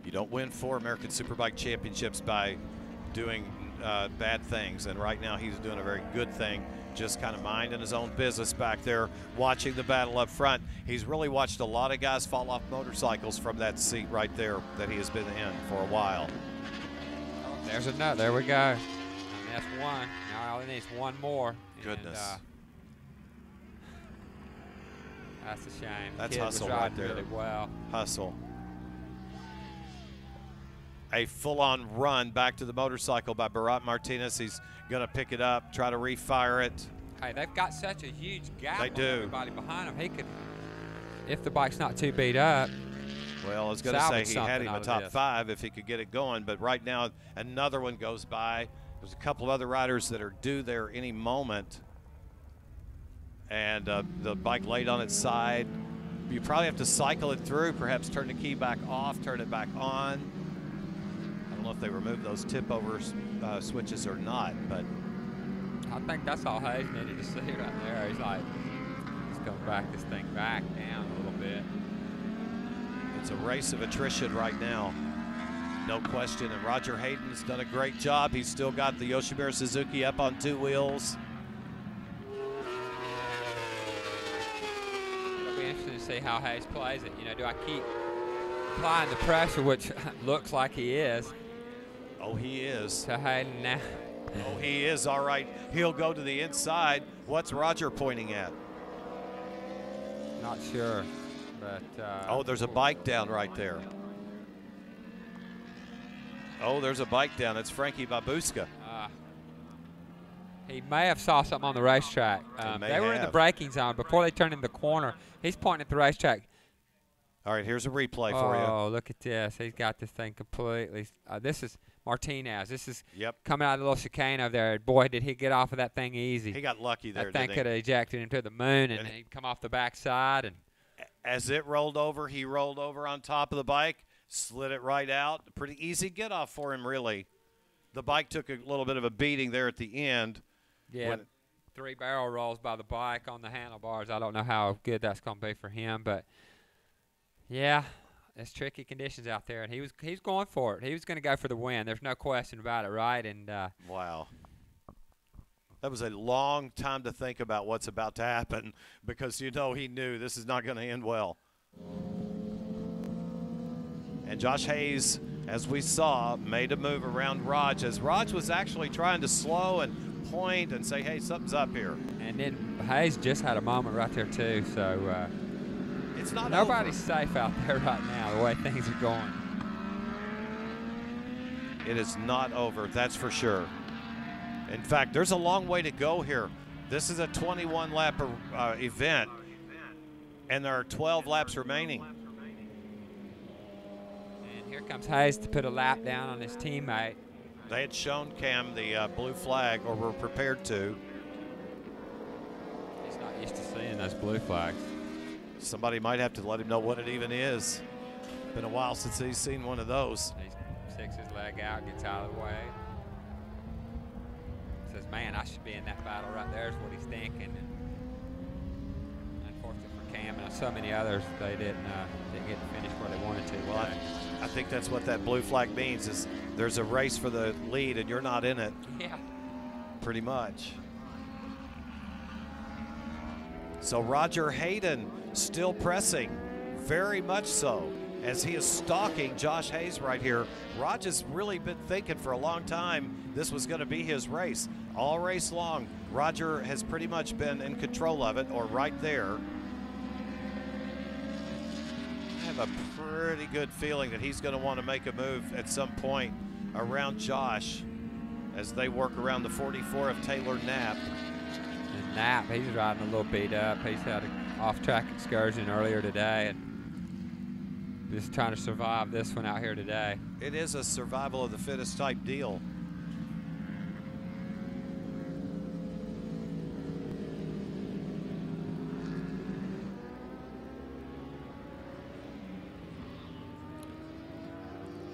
Speaker 1: You don't win 4 American Superbike championships by doing bad things, and right now he's doing a very good thing, just kind of minding his own business back there, watching the battle up front. He's really watched a lot of guys fall off motorcycles from that seat right there that he has been in for a while.
Speaker 2: There's another. There we go. And that's one. Now all he needs one more.
Speaker 1: Goodness.
Speaker 2: And, that's a shame.
Speaker 1: That's
Speaker 2: Kid
Speaker 1: hustle
Speaker 2: was
Speaker 1: right
Speaker 2: riding
Speaker 1: there.
Speaker 2: really well.
Speaker 1: Hustle. A full-on run back to the motorcycle by Barat Martinez. He's going to pick it up, try to refire it.
Speaker 2: Hey, they've got such a huge gap
Speaker 1: They
Speaker 2: on
Speaker 1: do.
Speaker 2: everybody behind him. He could, if the bike's not too beat up.
Speaker 1: Well, I was going to say
Speaker 2: Salvage
Speaker 1: he had
Speaker 2: something
Speaker 1: him
Speaker 2: out
Speaker 1: a
Speaker 2: of
Speaker 1: top
Speaker 2: this.
Speaker 1: 5 if he could get it going, but right now another one goes by. There's a couple of other riders that are due there any moment, and the bike laid on its side. You probably have to cycle it through, perhaps turn the key back off, turn it back on. I don't know if they removed those tip-over switches or not, but
Speaker 2: I think that's all Hayes needed to see right there. He's like, he's going to back this thing back down a little bit.
Speaker 1: it's a race of attrition right now. No question, and Roger Hayden's done a great job. He's still got the Yoshimura Suzuki up on 2 wheels.
Speaker 2: It'll be interesting to see how Hayes plays it. You know, do I keep applying the pressure, which looks like he is,
Speaker 1: Oh, he is.
Speaker 2: to Hayden now?
Speaker 1: Oh, he is. All right. He'll go to the inside. What's Roger pointing at?
Speaker 2: Not sure, but
Speaker 1: Oh, there's a bike down right there. Oh, there's a bike down. It's Frankie Babuska.
Speaker 2: he may have saw something on the racetrack.
Speaker 1: may
Speaker 2: They were in the
Speaker 1: have.
Speaker 2: braking zone before they turned in the corner. He's pointing at the racetrack.
Speaker 1: All right, here's a replay for you.
Speaker 2: Oh, look at this. He's got this thing completely. This is Martinez. This is
Speaker 1: Yep.
Speaker 2: coming out of the little chicane over there. Boy, did he get off of that thing easy.
Speaker 1: He got lucky there,
Speaker 2: that thing
Speaker 1: didn't
Speaker 2: could
Speaker 1: he?
Speaker 2: have ejected him to the moon, and
Speaker 1: And-
Speaker 2: he'd come off the backside. And
Speaker 1: As it rolled over, he rolled over on top of the bike, slid it right out. Pretty easy get off for him, really. The bike took a little bit of a beating there at the end.
Speaker 2: yeah,
Speaker 1: When-
Speaker 2: 3 barrel rolls by the bike on the handlebars. I don't know how good that's going to be for him, but yeah, it's tricky conditions out there, and he's going for it. He was going to go for the win. There's no question about it, right? And
Speaker 1: Wow. That was a long time to think about what's about to happen because, you know, he knew this is not going to end well. And Josh Hayes, as we saw, made a move around Raj as Raj was actually trying to slow and point and say, hey, something's up here.
Speaker 2: and then Hayes just had a moment right there too. So
Speaker 1: It's not
Speaker 2: nobody's safe out there right now, the way things are going.
Speaker 1: over. It is not over, that's for sure. In fact, there's a long way to go here. This is a 21-lap event, and there are 12 laps remaining.
Speaker 2: And here comes Hayes to put a lap down on his teammate.
Speaker 1: They had shown Cam the blue flag, or were prepared to.
Speaker 2: He's not used to seeing those blue flags.
Speaker 1: Somebody might have to let him know what it even is. Been a while since he's seen one of those.
Speaker 2: He sticks his leg out, gets out of the way. Says, man, I should be in that battle right there is what he's thinking. And unfortunately for Cam and so many others, they didn't get to finish where they wanted to.
Speaker 1: Well, I think that's what that blue flag means is there's a race for the lead and you're not in it,
Speaker 2: yeah.
Speaker 1: pretty much. So Roger Hayden still pressing, very much so, as he is stalking Josh Hayes right here. Raj has really been thinking for a long time this was going to be his race. All race long, Roger has pretty much been in control of it, or right there. I have a pretty good feeling that he's going to want to make a move at some point around Josh as they work around the 44 of Taylor Knapp.
Speaker 2: And Knapp, he's riding a little beat up. He's had an off-track excursion earlier today and just trying to survive this one out here today.
Speaker 1: It is a survival of the fittest type deal.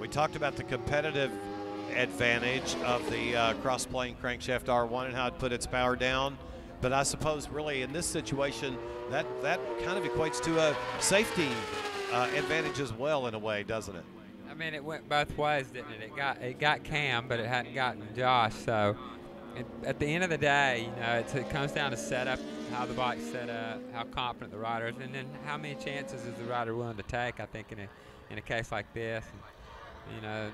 Speaker 1: We talked about the competitive advantage of the cross-plane crankshaft R1 and how it put its power down. But I suppose really in this situation, that kind of equates to a safety advantage as well in a way, doesn't it?
Speaker 2: I mean, it went both ways, didn't it? It got Cam, but it hadn't gotten Josh. So at the end of the day, you know, it comes down to setup, how the bike's set up, how confident the rider is, and then how many chances is the rider willing to take, I think, in a case like this. And, you know,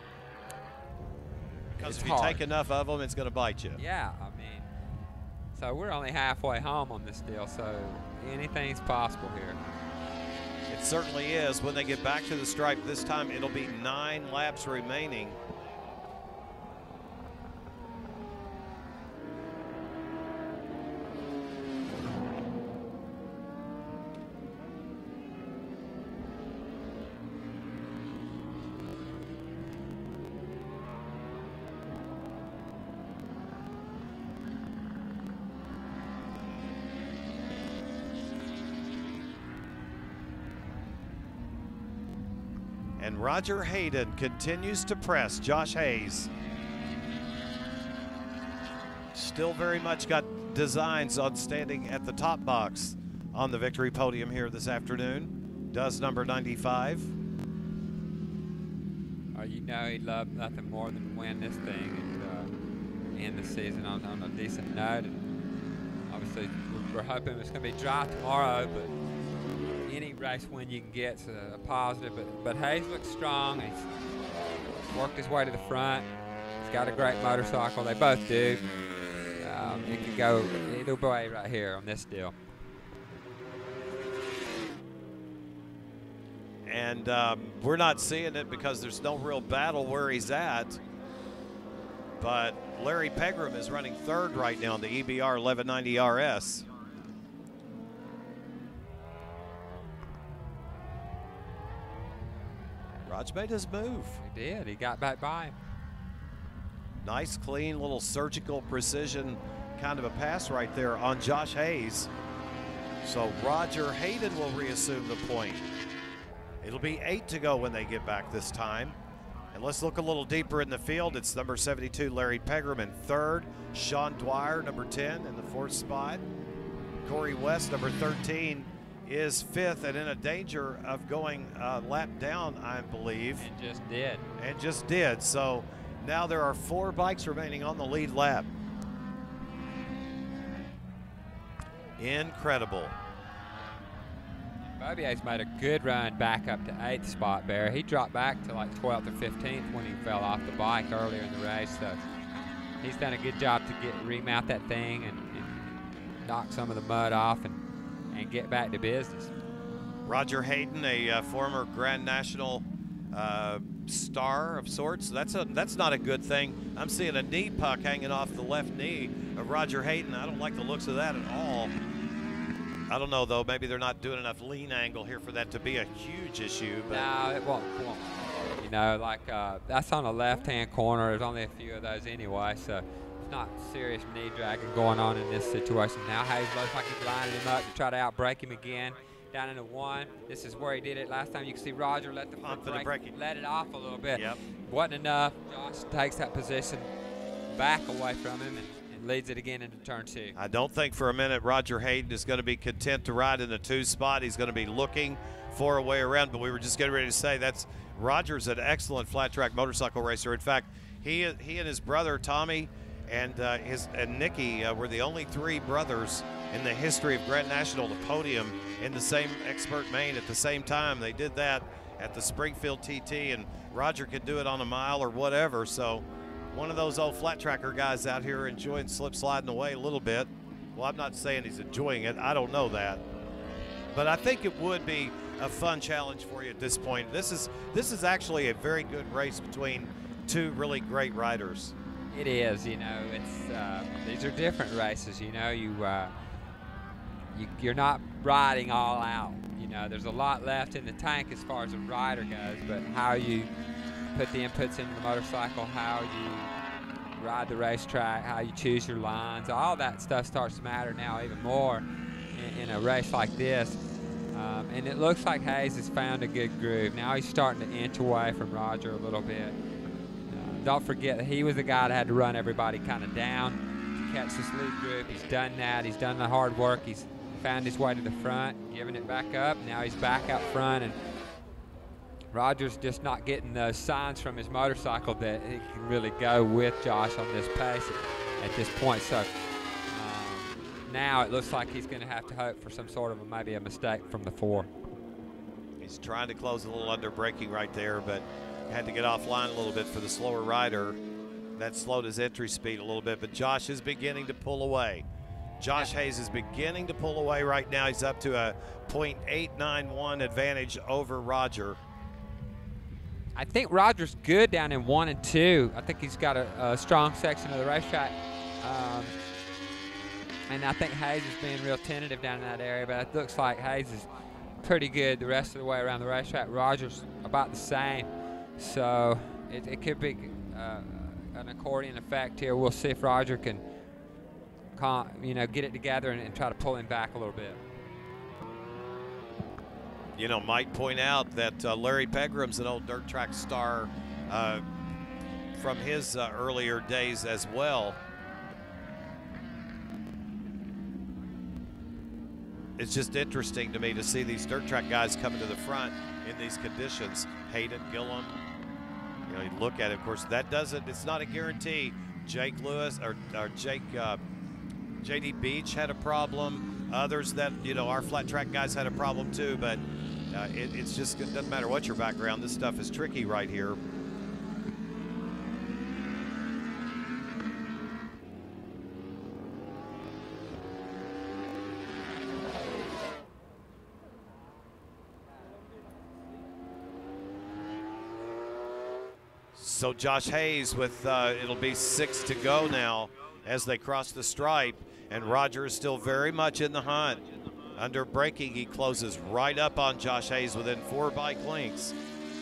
Speaker 1: because if you
Speaker 2: hard.
Speaker 1: take enough of them, it's going to bite you.
Speaker 2: Yeah, I mean, so we're only halfway home on this deal, so anything's possible here.
Speaker 1: It certainly is. When they get back to the stripe this time, it'll be 9 laps remaining. And Roger Hayden continues to press Josh Hayes. Still very much got designs on standing at the top box on the victory podium here this afternoon. Does number 95.
Speaker 2: You know he'd love nothing more than to win this thing and end the season on a decent note. And obviously, we're hoping it's going to be dry tomorrow, but any race win you can get's a positive. But Hayes looks strong. He's worked his way to the front. He's got a great motorcycle. They both do. It could go either way right here on this deal.
Speaker 1: And we're not seeing it because there's no real battle where he's at. But Larry Pegram is running third right now on the EBR 1190 RS. Raj made his move.
Speaker 2: He did. He got back by him.
Speaker 1: Nice, clean, little surgical precision kind of a pass right there on Josh Hayes. So Roger Hayden will reassume the point. It'll be 8 to go when they get back this time. And let's look a little deeper in the field. It's number 72, Larry Pegram in third. Sean Dwyer, number 10, in the fourth spot. Corey West, number 13, is fifth and in a danger of going a lap down, I believe.
Speaker 2: And just did.
Speaker 1: And just did. So now there are 4 bikes remaining on the lead lap. Incredible.
Speaker 2: Bobier's made a good run back up to 8th spot, Bear. He dropped back to like 12th or 15th when he fell off the bike earlier in the race. So he's done a good job to remount that thing and knock some of the mud off and get back to business.
Speaker 1: Roger Hayden, a former Grand National star of sorts. That's not a good thing. I'm seeing a knee puck hanging off the left knee of Roger Hayden. I don't like the looks of that at all. I don't know, though. Maybe they're not doing enough lean angle here for that to be a huge issue. But
Speaker 2: no, it won't. You know, like that's on the left-hand corner. There's only a few of those anyway, so it's not serious knee dragging going on in this situation. Now Hayes looks like he's lining him up to try to outbrake him again. Down into 1. This is where he did it last time. You can see Roger let the front brake, let it off a little bit.
Speaker 1: Yep.
Speaker 2: Wasn't enough. Josh takes that position back away from him and leads it again into turn 2.
Speaker 1: I don't think for a minute Roger Hayden is going to be content to ride in the 2 spot. He's going to be looking for a way around, but we were just getting ready to say Roger's an excellent flat track motorcycle racer. In fact, he and his brother Tommy and Nicky were the only 3 brothers in the history of Grand National to podium in the same expert main at the same time. They did that at the Springfield TT, and Roger could do it on a mile or whatever. So one of those old flat tracker guys out here enjoying slip sliding away a little bit. Well, I'm not saying he's enjoying it. I don't know that. But I think it would be a fun challenge for you at this point. This is actually a very good race between 2 really great riders.
Speaker 2: It is, you know. It's these are different races, you know. You're not riding all out. You know, there's a lot left in the tank as far as a rider goes, but how you put the inputs into the motorcycle, how you ride the racetrack, how you choose your lines, all that stuff starts to matter now even more in a race like this. And it looks like Hayes has found a good groove. Now he's starting to inch away from Roger a little bit. Don't forget that he was the guy that had to run everybody kind of down to catch this lead groove. He's done that. He's done the hard work. He's found his way to the front, giving it back up. Now he's back out front and Roger's just not getting those signs from his motorcycle that he can really go with Josh on this pace at this point. So now it looks like he's going to have to hope for some sort of maybe a mistake from the 4.
Speaker 1: He's trying to close a little under braking right there, but had to get offline a little bit for the slower rider. That slowed his entry speed a little bit, but Josh is beginning to pull away. Josh Hayes is beginning to pull away right now. He's up to a .891 advantage over Roger.
Speaker 2: I think Roger's good down in 1 and 2. I think he's got a strong section of the racetrack. And I think Hayes is being real tentative down in that area, but it looks like Hayes is pretty good the rest of the way around the racetrack. Roger's about the same. So it could be an accordion effect here. We'll see if Roger can get it together and try to pull him back a little bit.
Speaker 1: You know, might point out that Larry Pegram's an old dirt track star from his earlier days as well. It's just interesting to me to see these dirt track guys coming to the front in these conditions. Hayden, Gillum, you know, you look at it, of course, that doesn't, it's not a guarantee. Jake Lewis or JD Beach had a problem. Others that, you know, our flat track guys had a problem too, but it's just, it doesn't matter what your background, this stuff is tricky right here. So Josh Hayes with, it'll be 6 to go now as they cross the stripe, and Roger is still very much in the hunt. Under braking, he closes right up on Josh Hayes within 4 bike lengths.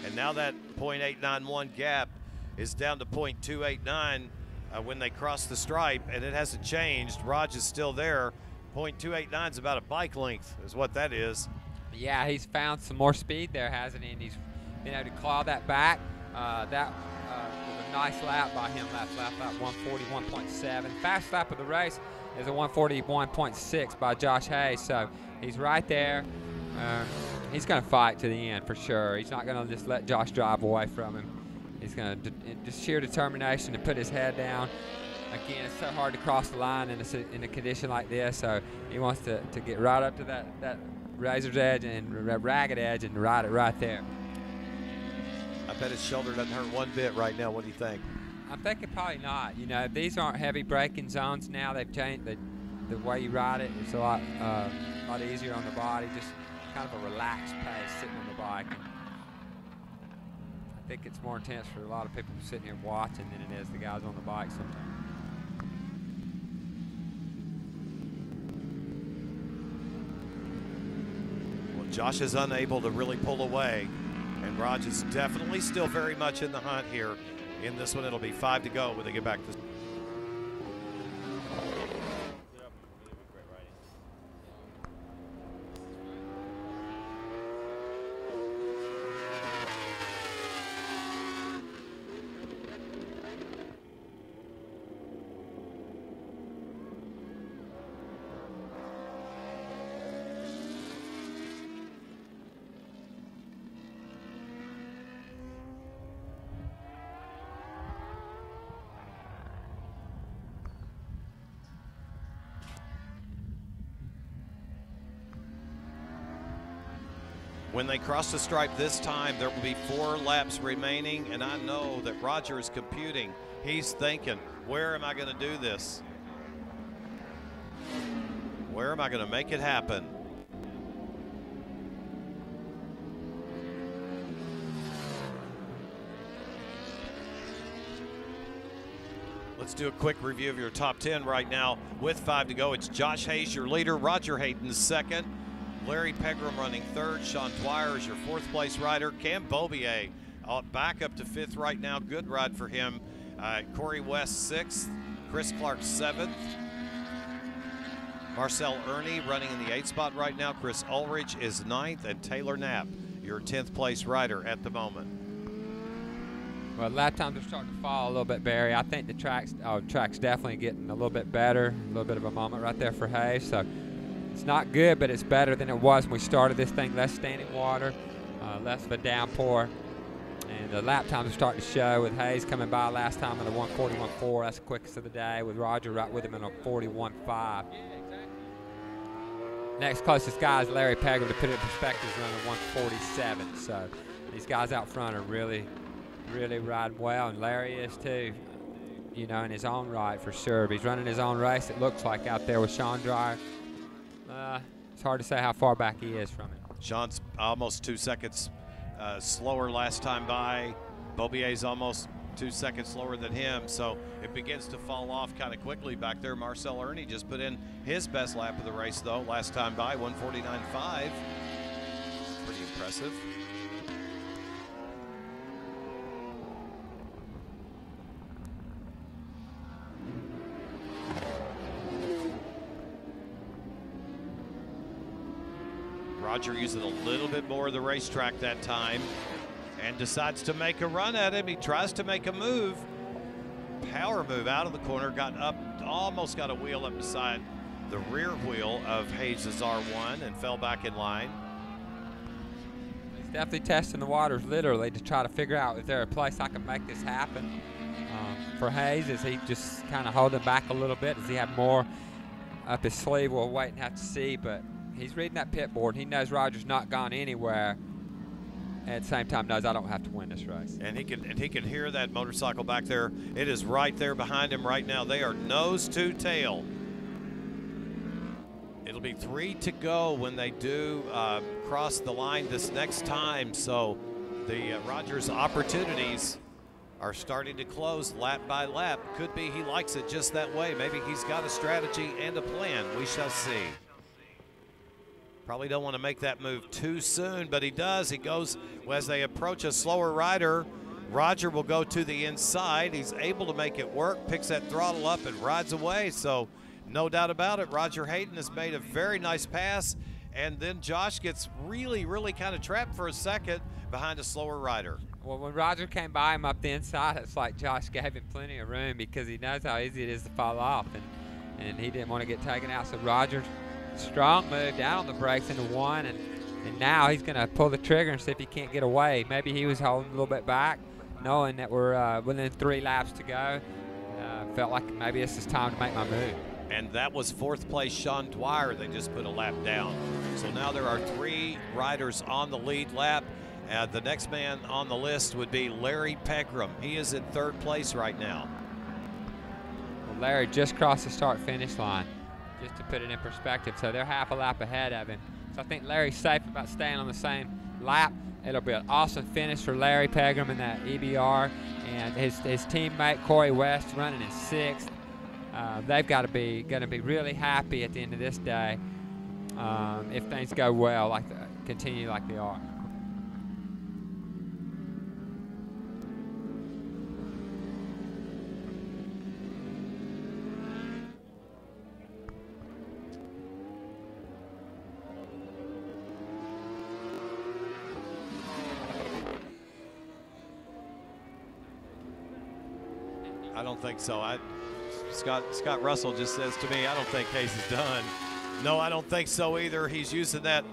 Speaker 1: And now that .891 gap is down to .289 when they cross the stripe, and it hasn't changed. Roger's still there. .289 is about a bike length is what that is.
Speaker 2: Yeah, he's found some more speed there, hasn't he? And he's been able to claw that back. That was a nice lap by him, lap 141.7. Fast lap of the race is a 141.6 by Josh Hayes, so he's right there. He's going to fight to the end for sure. He's not going to just let Josh drive away from him. He's going to just sheer determination to put his head down. Again, it's so hard to cross the line in a condition like this, so he wants to get right up to that razor's edge and ragged edge and ride it right there.
Speaker 1: I bet his shoulder doesn't hurt one bit right now. What do you think?
Speaker 2: I'm thinking probably not. You know, these aren't heavy braking zones now. They've changed the way you ride it. It's a lot easier on the body. Just kind of a relaxed pace sitting on the bike. And I think it's more intense for a lot of people sitting here watching than it is the guys on the bike sometimes.
Speaker 1: Well, Josh is unable to really pull away. And Raj is definitely still very much in the hunt here. In this one, it'll be 5 to go when they get back to. When they cross the stripe this time, there will be 4 laps remaining, and I know that Roger is computing. He's thinking, where am I going to do this? Where am I going to make it happen? Let's do a quick review of your top 10 right now. With 5 to go, it's Josh Hayes, your leader. Roger Hayden, second. Larry Pegram running third. Sean Dwyer is your 4th place rider. Cam Beaubier back up to 5th right now. Good ride for him. Corey West 6th. Chris Clark 7th. Marcel Ernie running in the 8th spot right now. Chris Ulrich is 9th. And Taylor Knapp, your 10th place rider at the moment.
Speaker 2: Well, lap times are starting to fall a little bit, Barry. I think the track's definitely getting a little bit better. A little bit of a moment right there for Hayes. So it's not good, but it's better than it was when we started this thing. Less standing water. less of a downpour. And the lap times are starting to show with Hayes coming by last time at a 1:41.4. That's the quickest of the day, with Roger right with him in a 41.5. Next closest guy is Larry Pegram. To put it in perspective, is running 1:47. So these guys out front are really, really riding well, and Larry is too, you know, in his own right for sure. But he's running his own race, it looks like, out there with Sean Dreyer. It's hard to say how far back he is from it.
Speaker 1: Sean's almost 2 seconds slower last time by. Bobier's almost 2 seconds slower than him, so it begins to fall off kind of quickly back there. Marcel Ernie just put in his best lap of the race, though, last time by, 1:49.5. Pretty impressive. Roger using a little bit more of the racetrack that time and decides to make a run at him. He tries to make a move. Power move out of the corner, got up, almost got a wheel up beside the rear wheel of Hayes' R1 and fell back in line.
Speaker 2: He's definitely testing the waters literally to try to figure out, is there a place I can make this happen? For Hayes, is he just kind of holding back a little bit? Does he have more up his sleeve? We'll wait and have to see, but he's reading that pit board. He knows Roger's not gone anywhere. At the same time, knows I don't have to win this race.
Speaker 1: And he can hear that motorcycle back there. It is right there behind him right now. They are nose to tail. It'll be 3 to go when they do cross the line this next time. So the Rogers opportunities are starting to close lap by lap. Could be he likes it just that way. Maybe he's got a strategy and a plan. We shall see. Probably don't want to make that move too soon, but he does. He goes, as they approach a slower rider, Roger will go to the inside. He's able to make it work, picks that throttle up and rides away. So no doubt about it, Roger Hayden has made a very nice pass, and then Josh gets really, really kind of trapped for a second behind a slower rider.
Speaker 2: Well, when Roger came by him up the inside, it's like Josh gave him plenty of room because he knows how easy it is to fall off, and he didn't want to get taken out. So Roger, strong move down on the brakes into one, and now he's going to pull the trigger and see if he can't get away. Maybe he was holding a little bit back, knowing that we're within 3 laps to go. Felt like maybe this is time to make my move.
Speaker 1: And that was 4th place Sean Dwyer. They just put a lap down. So now there are 3 riders on the lead lap. The next man on the list would be Larry Pegram. He is in 3rd place right now.
Speaker 2: Well, Larry just crossed the start-finish line, just to put it in perspective. So they're half a lap ahead of him. So I think Larry's safe about staying on the same lap. It'll be an awesome finish for Larry Pegram in that EBR, and his teammate Corey West running in 6th. They've got to be really happy at the end of this day if things go well, continue like they are.
Speaker 1: I don't think so. Scott Russell just says to me, I don't think Hayes is done. No, I don't think so either. He's using that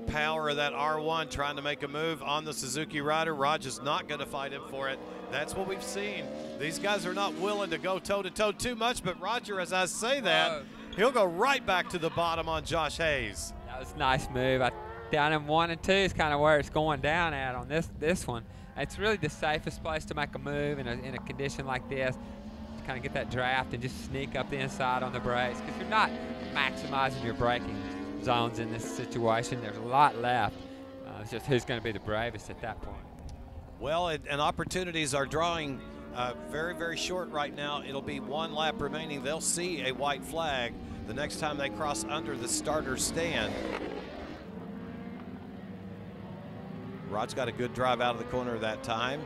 Speaker 1: power of that R1 trying to make a move on the Suzuki rider. Roger's not going to fight him for it. That's what we've seen. These guys are not willing to go toe-to-toe too much, but Roger, as I say that, he'll go right back to the bottom on Josh Hayes.
Speaker 2: That was a nice move. Down in 1 and 2 is kind of where it's going down at on this one. It's really the safest place to make a move in a condition like this, to kind of get that draft and just sneak up the inside on the brakes, because you're not maximizing your braking zones in this situation. There's a lot left. It's just who's going to be the bravest at that point.
Speaker 1: Well, and opportunities are drawing very, very short right now. It'll be 1 lap remaining. They'll see a white flag the next time they cross under the starter stand. Rod's got a good drive out of the corner that time,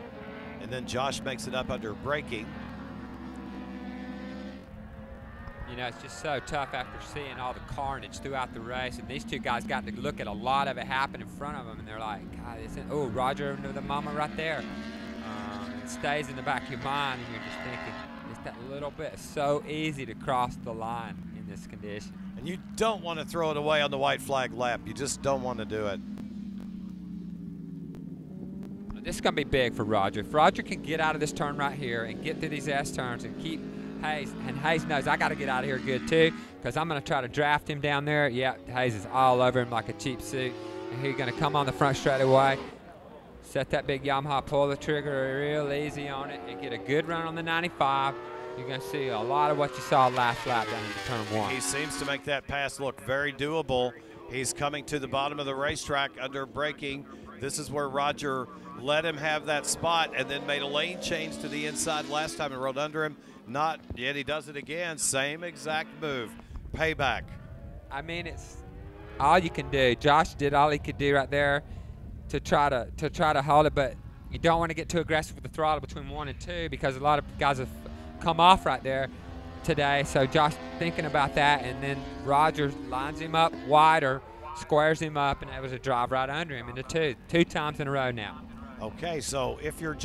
Speaker 1: and then Josh makes it up under braking.
Speaker 2: You know, it's just so tough after seeing all the carnage throughout the race, and these 2 guys got to look at a lot of it happen in front of them, and they're like, God, oh, Roger into the mama right there. It stays in the back of your mind, and you're just thinking, just that little bit. It's so easy to cross the line in this condition.
Speaker 1: And you don't want to throw it away on the white flag lap. You just don't want to do it.
Speaker 2: This is going to be big for Roger. If Roger can get out of this turn right here and get through these S turns and keep Hayes, and Hayes knows I got to get out of here good too, because I'm going to try to draft him down there. Yeah, Hayes is all over him like a cheap suit. And he's going to come on the front straight away, set that big Yamaha, pull the trigger real easy on it, and get a good run on the 95. You're going to see a lot of what you saw last lap down into turn 1.
Speaker 1: He seems to make that pass look very doable. He's coming to the bottom of the racetrack under braking. This is where Roger let him have that spot and then made a lane change to the inside last time and rode under him. Not yet, he does it again. Same exact move. Payback.
Speaker 2: I mean, it's all you can do. Josh did all he could do right there to try to hold it, but you don't want to get too aggressive with the throttle between 1 and 2 because a lot of guys have come off right there today. So Josh thinking about that, and then Roger lines him up wider, squares him up, and able to drive right under him into two times in a row now.
Speaker 1: Okay, so if you're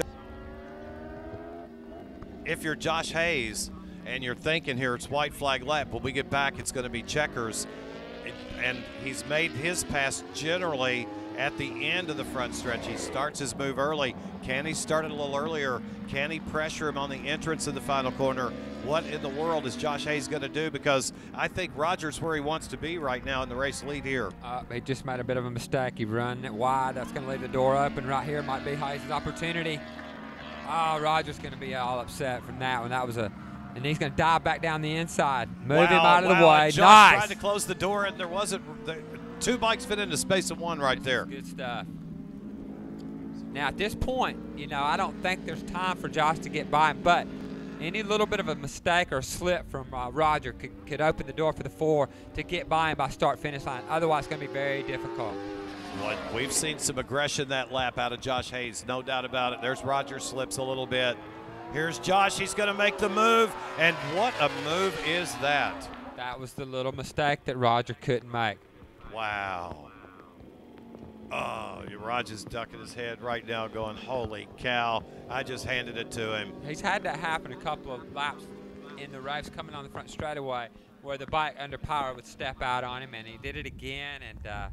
Speaker 1: Josh Hayes and you're thinking here it's white flag lap, when we get back it's going to be checkers, and he's made his pass generally at the end of the front stretch. He starts his move early. Can he start it a little earlier? Can he pressure him on the entrance of the final corner? What in the world is Josh Hayes going to do? Because I think Roger's where he wants to be right now in the race lead here.
Speaker 2: He just made a bit of a mistake. He run it wide. That's going to leave the door open right here. Might be Hayes' opportunity. Oh, Roger's going to be all upset from that one. That was and he's going to dive back down the inside. Move him out of the way.
Speaker 1: Josh
Speaker 2: nice.
Speaker 1: tried to close the door, and there wasn't. Two bikes fit into space of one right there.
Speaker 2: Good stuff. Now at this point, I don't think there's time for Josh to get by him, but any little bit of a mistake or slip from Roger could open the door for the 4 to get by him by start-finish line. Otherwise, it's going to be very difficult.
Speaker 1: Well, we've seen some aggression that lap out of Josh Hayes, no doubt about it. There's Roger, slips a little bit. Here's Josh. He's going to make the move, and what a move is that?
Speaker 2: That was the little mistake that Roger couldn't make.
Speaker 1: Wow. Oh, Roger's ducking his head right now going, holy cow, I just handed it to him.
Speaker 2: He's had that happen a couple of laps in the race coming on the front straightaway where the bike under power would step out on him, and he did it again, and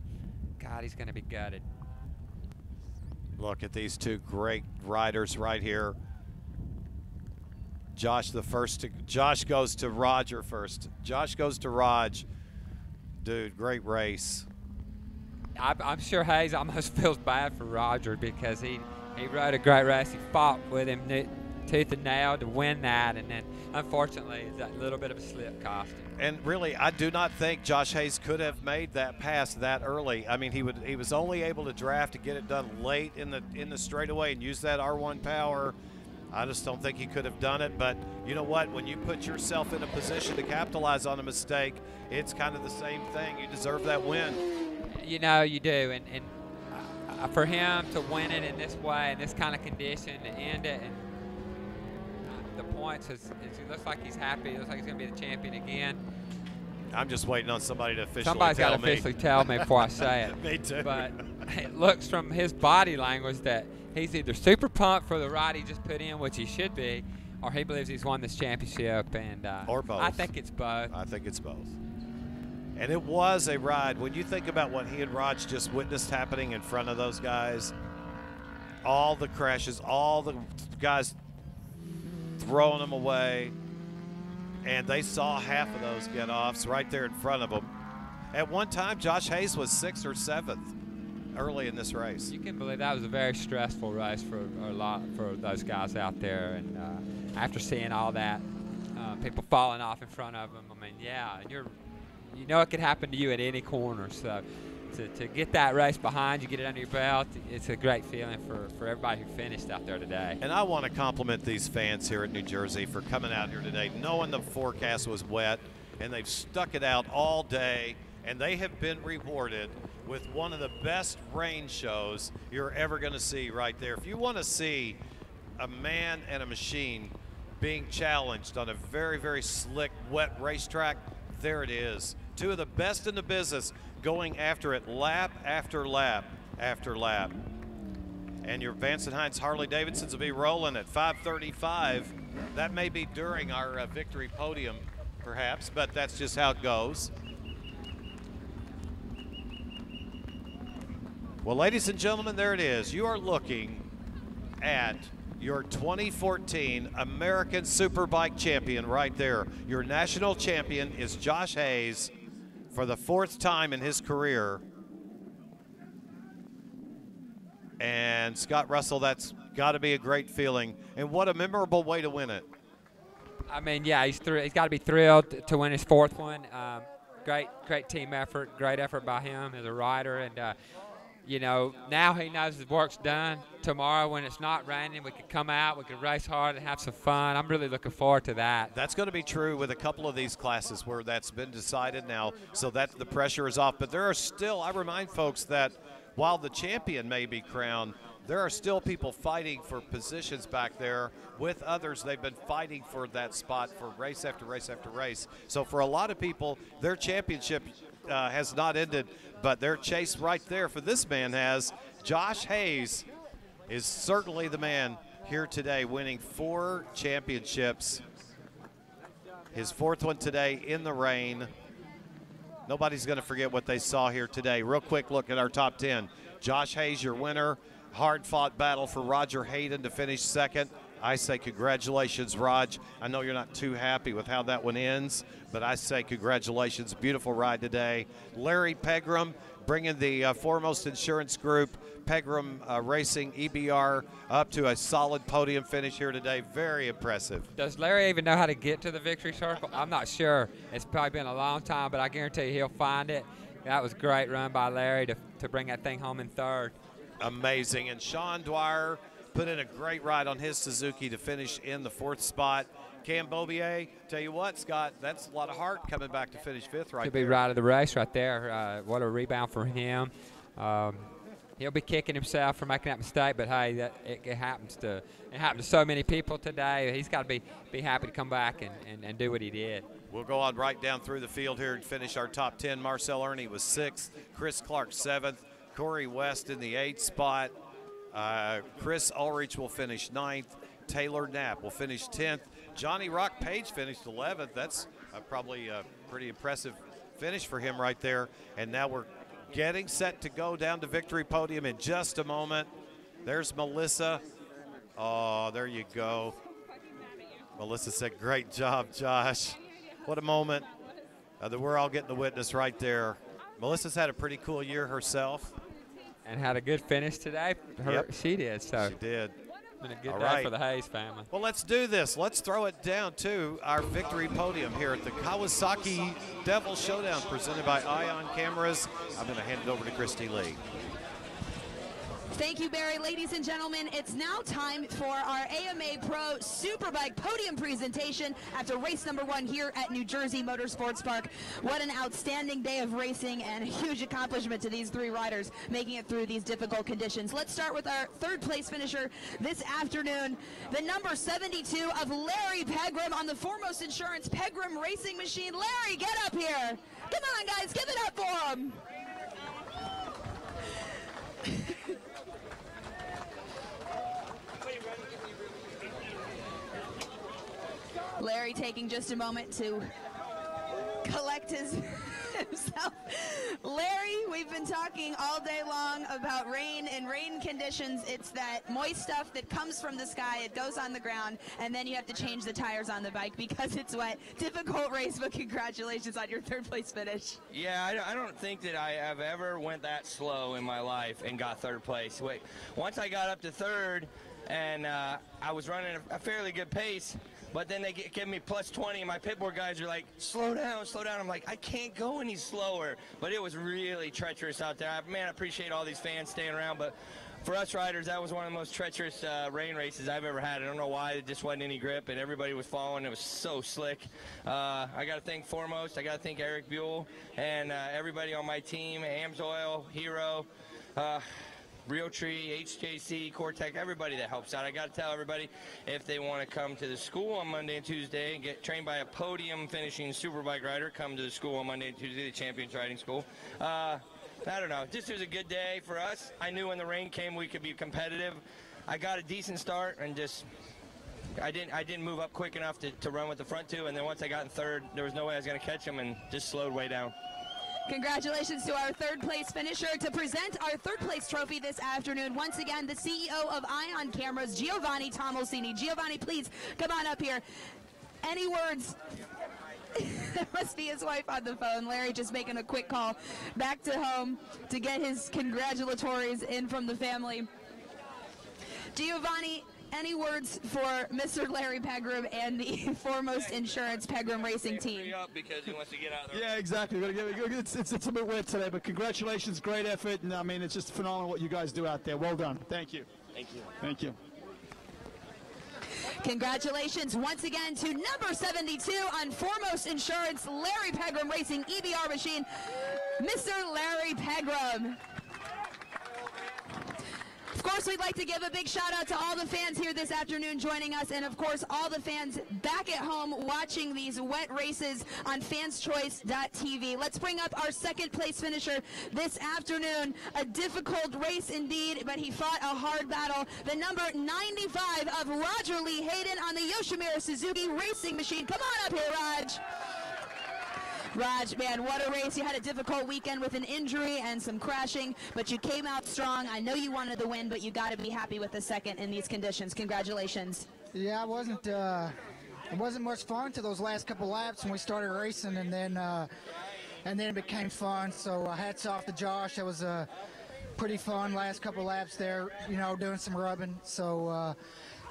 Speaker 2: God, he's going to be gutted.
Speaker 1: Look at these two great riders right here. Josh goes to Roger first. Josh goes to Raj. Dude, great race.
Speaker 2: I'm sure Hayes almost feels bad for Roger because he rode a great race. He fought with him tooth and nail to win that, and then unfortunately that little bit of a slip cost him.
Speaker 1: And really, I do not think Josh Hayes could have made that pass that early. I mean, he was only able to draft to get it done late in the straightaway and use that R1 power. I just don't think he could have done it, but you know what? When you put yourself in a position to capitalize on a mistake, it's kind of the same thing. You deserve that win.
Speaker 2: You do, and for him to win it in this way, in this kind of condition, to end it, and the points, it looks like he's happy. It looks like he's going to be the champion again.
Speaker 1: I'm just waiting on somebody to officially
Speaker 2: Somebody's
Speaker 1: tell
Speaker 2: got to
Speaker 1: me.
Speaker 2: officially tell me before I say it.
Speaker 1: Me too.
Speaker 2: But it looks from his body language that he's either super pumped for the ride he just put in, which he should be, or he believes he's won this championship. And
Speaker 1: or both.
Speaker 2: I think it's both.
Speaker 1: I think it's both. And it was a ride. When you think about what he and Raj just witnessed happening in front of those guys, all the crashes, all the guys throwing them away, and they saw half of those get-offs right there in front of them. At one time, Josh Hayes was 6th or 7th early in this race.
Speaker 2: You can believe that was a very stressful race for those guys out there. And after seeing all that, people falling off in front of them, I mean, yeah, you know it could happen to you at any corner. So to get that race behind you, get it under your belt, it's a great feeling for everybody who finished out there today.
Speaker 1: And I want to compliment these fans here at New Jersey for coming out here today, knowing the forecast was wet, and they've stuck it out all day, and they have been rewarded with one of the best rain shows you're ever going to see right there. If you want to see a man and a machine being challenged on a very, very slick, wet racetrack, there it is. Two of the best in the business going after it lap after lap after lap. And your Vance & Hines Harley-Davidsons will be rolling at 5:35. That may be during our victory podium, perhaps, but that's just how it goes. Well, ladies and gentlemen, there it is. You are looking at your 2014 American Superbike champion right there. Your national champion is Josh Hayes for the 4th time in his career. And Scott Russell, that's got to be a great feeling. And what a memorable way to win it.
Speaker 2: I mean, yeah, he's got to be thrilled to win his 4th one. Great team effort, great effort by him as a rider. And, you know, now he knows his work's done. Tomorrow when it's not raining, we could come out, we could race hard and have some fun. I'm really looking forward to that.
Speaker 1: That's going to be true with a couple of these classes where that's been decided now, so that the pressure is off. But there are still, I remind folks that while the champion may be crowned, there are still people fighting for positions back there with others. They've been fighting for that spot for race after race after race. So for a lot of people, their championship has not ended, but their chase right there for this man has. Josh Hayes is certainly the man here today, winning 4 championships. His 4th one today in the rain. Nobody's going to forget what they saw here today. Real quick look at our top 10. Josh Hayes, your winner. Hard-fought battle for Roger Hayden to finish 2nd. I say congratulations, Raj. I know you're not too happy with how that one ends, but I say congratulations. Beautiful ride today. Larry Pegram bringing the Foremost Insurance Group, Pegram Racing EBR, up to a solid podium finish here today. Very impressive.
Speaker 2: Does Larry even know how to get to the victory circle? I'm not sure. It's probably been a long time, but I guarantee you he'll find it. That was a great run by Larry to bring that thing home in 3rd.
Speaker 1: Amazing. And Sean Dwyer put in a great ride on his Suzuki to finish in the 4th spot. Cam Bobier, tell you what, Scott, that's a lot of heart coming back to finish 5th right
Speaker 2: Could
Speaker 1: there.
Speaker 2: be right of the race right there. What a rebound for him. He'll be kicking himself for making that mistake, but hey, it happens to so many people today. He's got to be happy to come back and do what he did.
Speaker 1: We'll go on right down through the field here and finish our top 10. Marcel Ernie was 6th, Chris Clark 7th, Corey West in the 8th spot. Chris Ulrich will finish 9th. Taylor Knapp will finish 10th. Johnny Rock Page finished 11th. That's probably a pretty impressive finish for him right there. And now we're getting set to go down to victory podium in just a moment. There's Melissa. Oh, there you go. Melissa said, great job, Josh. What a moment that we're all getting to witness right there. Melissa's had a pretty cool year herself.
Speaker 2: And had a good finish today. She did. So
Speaker 1: she did.
Speaker 2: Been a good day for the Hayes family.
Speaker 1: Well, let's do this. Let's throw it down to our victory podium here at the Kawasaki Devil Showdown presented by Ion Cameras. I'm going to hand it over to Christy Lee.
Speaker 3: Thank you, Barry. Ladies and gentlemen, it's now time for our AMA Pro Superbike podium presentation after race number 1 here at New Jersey Motorsports Park. What an outstanding day of racing and a huge accomplishment to these 3 riders making it through these difficult conditions. Let's start with our 3rd place finisher this afternoon, the number 72 of Larry Pegram on the Foremost Insurance Pegram Racing Machine. Larry, get up here. Come on, guys, give it up for him. Larry taking just a moment to collect himself. Larry, we've been talking all day long about rain and rain conditions. It's that moist stuff that comes from the sky. It goes on the ground, and then you have to change the tires on the bike because it's wet. Difficult race, but congratulations on your 3rd place finish.
Speaker 6: Yeah, I don't think that I have ever went that slow in my life and got 3rd place. Once I got up to 3rd, and I was running a fairly good pace, but then they give me plus 20, and my pitboard guys are like, slow down, slow down. I'm like, I can't go any slower. But it was really treacherous out there. Man, I appreciate all these fans staying around, but for us riders, that was one of the most treacherous rain races I've ever had. I don't know why, it just wasn't any grip, and everybody was following. It was so slick. I got to thank Foremost. I got to thank Eric Buell and everybody on my team, AMSOIL, Hero, Realtree, HJC, Cortec, everybody that helps out. I got to tell everybody, if they want to come to the school on Monday and Tuesday and get trained by a podium finishing superbike rider, come to the school on Monday and Tuesday, the Champions Riding School. I don't know, this was a good day for us. I knew when the rain came we could be competitive. I got a decent start and just I didn't move up quick enough to run with the front 2, and then once I got in 3rd, there was no way I was going to catch them and just slowed way down.
Speaker 3: Congratulations to our third place finisher. To present our third place trophy this afternoon, once again, the CEO of Ion Cameras, Giovanni Tomolsini. Giovanni, please come on up here. Any words? There must be his wife on the phone. Larry just making a quick call back to home to get his congratulatories in from the family. Giovanni, any words for Mr. Larry Pegram and the Foremost Insurance Pegram Racing team?
Speaker 6: Up because he wants to get out of there.
Speaker 7: Yeah, exactly. It's a bit wet today, but congratulations, great effort, and I mean it's just phenomenal what you guys do out there. Well done. Thank you.
Speaker 6: Thank you.
Speaker 7: Thank you.
Speaker 3: Congratulations once again to number 72 on Foremost Insurance, Larry Pegram Racing EBR machine, Mr. Larry Pegram. Of course, we'd like to give a big shout out to all the fans here this afternoon joining us, and of course all the fans back at home watching these wet races on fanschoice.tv. Let's bring up our second place finisher this afternoon. A difficult race indeed, but he fought a hard battle. The number 95 of Roger Lee Hayden on the Yoshimura Suzuki Racing Machine. Come on up here, Raj. Raj, man, what a race. You had a difficult weekend with an injury and some crashing, but you came out strong. I know you wanted the win, but you got to be happy with the second in these conditions. Congratulations.
Speaker 8: Yeah, it wasn't much fun to those last couple laps when we started racing, and then it became fun. So hats off to Josh. It was pretty fun last couple laps there, you know, doing some rubbing. So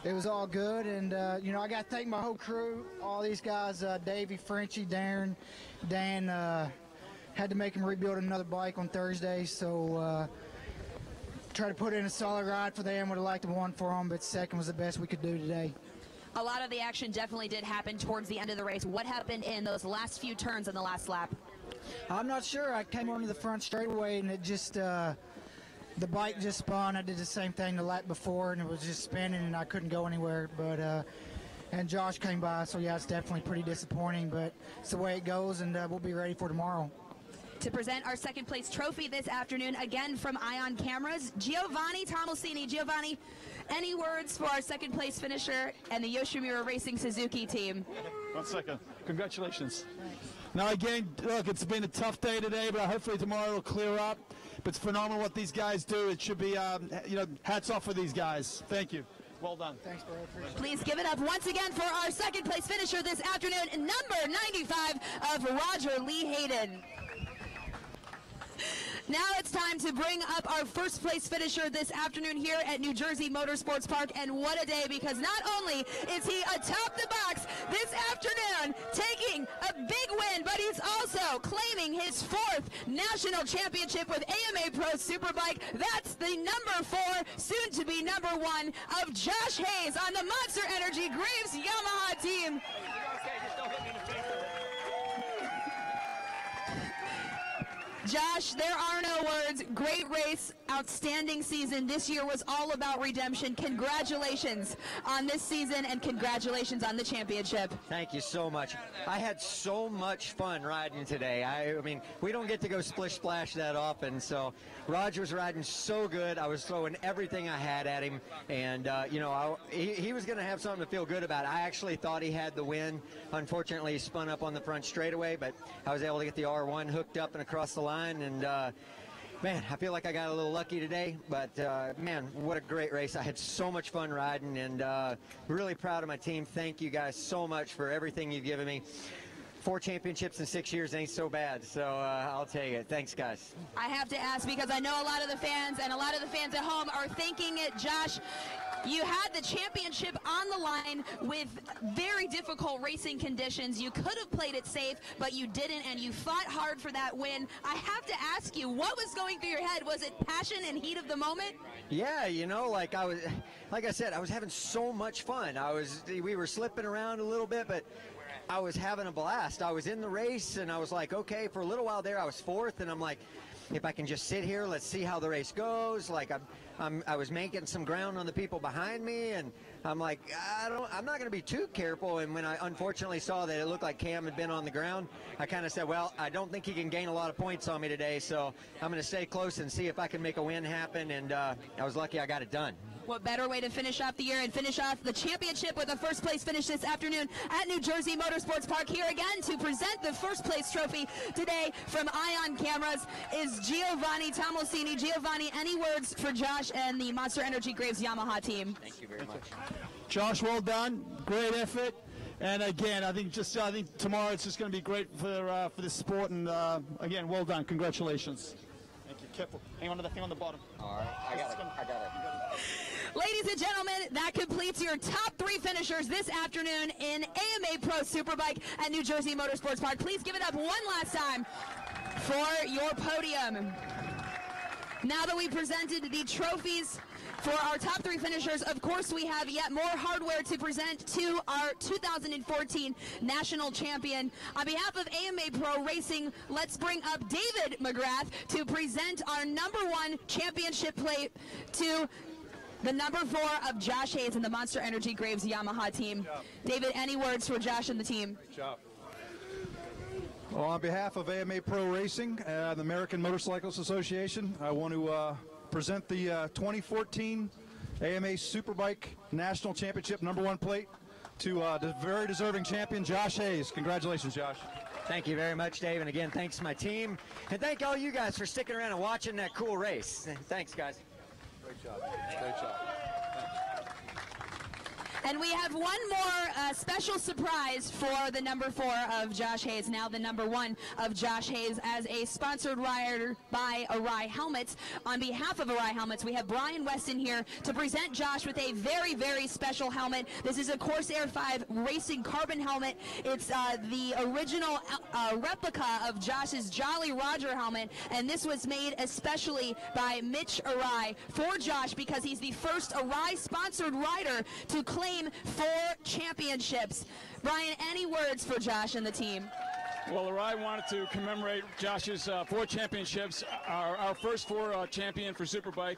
Speaker 8: it was all good, and you know, I got to thank my whole crew, all these guys, Davey, Frenchie, Darren, Dan. Had to make him rebuild another bike on Thursday, so try to put in a solid ride for them. Would have liked to have won for them, but second was the best we could do today.
Speaker 3: A lot of the action definitely did happen towards the end of the race. What happened in those last few turns on the last lap?
Speaker 8: I'm not sure. I came onto the front straightaway, and it just the bike just spun. I did the same thing the lap before, and it was just spinning, and I couldn't go anywhere. But and Josh came by, so yeah, it's definitely pretty disappointing, but it's the way it goes, and we'll be ready for tomorrow.
Speaker 3: To present our second place trophy this afternoon, again from Ion Cameras, Giovanni Tomolsini. Giovanni, any words for our second place finisher and the Yoshimura Racing Suzuki team?
Speaker 7: 1 second. Congratulations. Now again, look, it's been a tough day today, but hopefully tomorrow will clear up. But it's phenomenal what these guys do. It should be, you know, hats off for these guys. Thank you. Well done.
Speaker 8: Thanks, bro.
Speaker 3: Please give it up once again for our second place finisher this afternoon, number 95 of Roger Lee Hayden. Now it's time to bring up our first place finisher this afternoon here at New Jersey Motorsports Park, and what a day, because not only is he atop the box this afternoon taking a big win, but he's also claiming his fourth national championship with AMA Pro Superbike. That's the number 4, soon to be number 1 of Josh Hayes on the Monster Energy Graves Yamaha team. Josh, there are no words. Great race, outstanding season. This year was all about redemption. Congratulations on this season, and congratulations on the championship.
Speaker 5: Thank you so much. I had so much fun riding today. I mean, we don't get to go splish splash that often, so Roger was riding so good. I was throwing everything I had at him, and you know, he was going to have something to feel good about. I actually thought he had the win. Unfortunately, he spun up on the front straightaway, but I was able to get the R1 hooked up and across the line, and man, I feel like I got a little lucky today, but man, what a great race. I had so much fun riding, and really proud of my team. Thank you guys so much for everything you've given me. 4 championships in 6 years ain't so bad, so I'll take it. Thanks, guys.
Speaker 3: I have to ask, because I know a lot of the fans and a lot of the fans at home are thinking it, Josh. You had the championship on the line with very difficult racing conditions. You could have played it safe, but you didn't, and you fought hard for that win. I have to ask you, what was going through your head? Was it passion and heat of the moment?
Speaker 5: Yeah, you know, like I said, I was having so much fun. We were slipping around a little bit, but I was having a blast. I was in the race, and I was like, okay, for a little while there, I was 4th, and I'm like, if I can just sit here, let's see how the race goes. Like I was making some ground on the people behind me, and I'm like, I'm not going to be too careful. And when I unfortunately saw that it looked like Cam had been on the ground, I kind of said, well, I don't think he can gain a lot of points on me today, so I'm going to stay close and see if I can make a win happen. And I was lucky I got it done.
Speaker 3: What better way to finish off the year and finish off the championship with a first place finish this afternoon at New Jersey Motorsports Park. Here again to present the first place trophy today from Ion Cameras is Giovanni Tomosini. Giovanni, any words for Josh and the Monster Energy Graves Yamaha team?
Speaker 5: Thank you very much.
Speaker 7: Josh, well done. Great effort. And again, I think tomorrow it's just going to be great for this sport. And again, well done. Congratulations. Thank you. Careful. Hang on to the thing on the bottom.
Speaker 5: All right. I got it.
Speaker 3: Ladies and gentlemen, that completes your top 3 finishers this afternoon in AMA Pro Superbike at New Jersey Motorsports Park. Please give it up one last time for your podium. Now that we presented the trophies for our top 3 finishers, of course we have yet more hardware to present to our 2014 national champion. On behalf of AMA Pro Racing, let's bring up David McGrath to present our #1 championship plate to the #4 of Josh Hayes and the Monster Energy Graves Yamaha team. David, any words for Josh and the team?
Speaker 7: Good job. Well, on behalf of AMA Pro Racing, the American Motorcycles Association, I want to present the 2014 AMA Superbike National Championship #1 plate to the very deserving champion, Josh Hayes. Congratulations, Josh.
Speaker 5: Thank you very much, Dave. And again, thanks to my team. And thank all you guys for sticking around and watching that cool race. Thanks, guys.
Speaker 7: Great job. Great job.
Speaker 3: And we have one more special surprise for the #4 of Josh Hayes, now the #1 of Josh Hayes, as a sponsored rider by Arai Helmets. On behalf of Arai Helmets, we have Brian Weston here to present Josh with a very, very special helmet. This is a Corsair 5 Racing Carbon helmet. It's the original replica of Josh's Jolly Roger helmet, and this was made especially by Mitch Arai for Josh because he's the first Arai-sponsored rider to claim 4 championships. Brian, any words for Josh and the team?
Speaker 9: Well, Arai wanted to commemorate Josh's 4 championships, our first 4 champion for Superbike.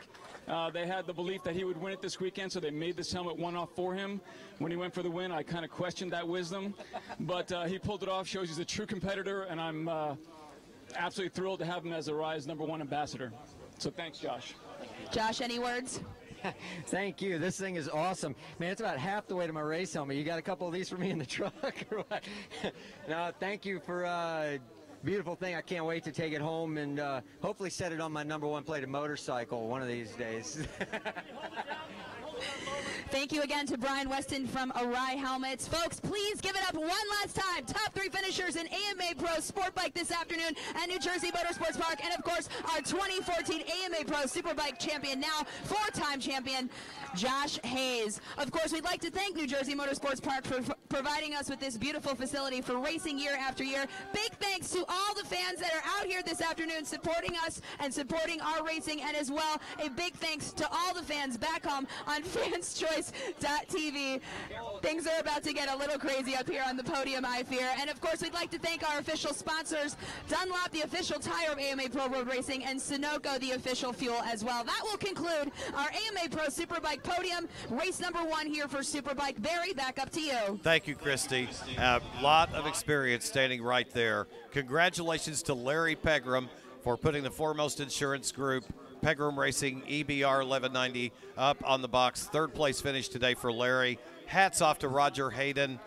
Speaker 9: They had the belief that he would win it this weekend, so they made this helmet one-off for him. When he went for the win, I kind of questioned that wisdom, but he pulled it off, shows he's a true competitor, and I'm absolutely thrilled to have him as Arai's #1 ambassador. So thanks, Josh.
Speaker 3: Josh, any words?
Speaker 5: Thank you. This thing is awesome. Man, it's about half the weight of my race helmet. You got a couple of these for me in the truck or what? No, thank you for a beautiful thing. I can't wait to take it home and hopefully set it on my #1 plated motorcycle one of these days.
Speaker 3: Thank you again to Brian Weston from Arai Helmets. Folks, please give it up one last time. Top 3 finishers in AMA Pro Sport Bike this afternoon at New Jersey Motorsports Park. And, of course, our 2014 AMA Pro Superbike champion, now 4-time champion, Josh Hayes. Of course, we'd like to thank New Jersey Motorsports Park for providing us with this beautiful facility for racing year after year. Big thanks to all the fans that are out here this afternoon supporting us and supporting our racing. And as well, a big thanks to all the fans back home on fanschoice.tv. Things are about to get a little crazy up here on the podium, I fear. And of course, we'd like to thank our official sponsors, Dunlop, the official tire of AMA Pro Road Racing, and Sunoco, the official fuel as well. That will conclude our AMA Pro Superbike podium. Race #1 here for Superbike. Barry, back up to you.
Speaker 1: Thank you, Christy. A lot of experience standing right there. Congratulations to Larry Pegram for putting the Foremost Insurance Group Pegram Racing EBR 1190 up on the box. 3rd place finish today for Larry. Hats off to Roger Hayden,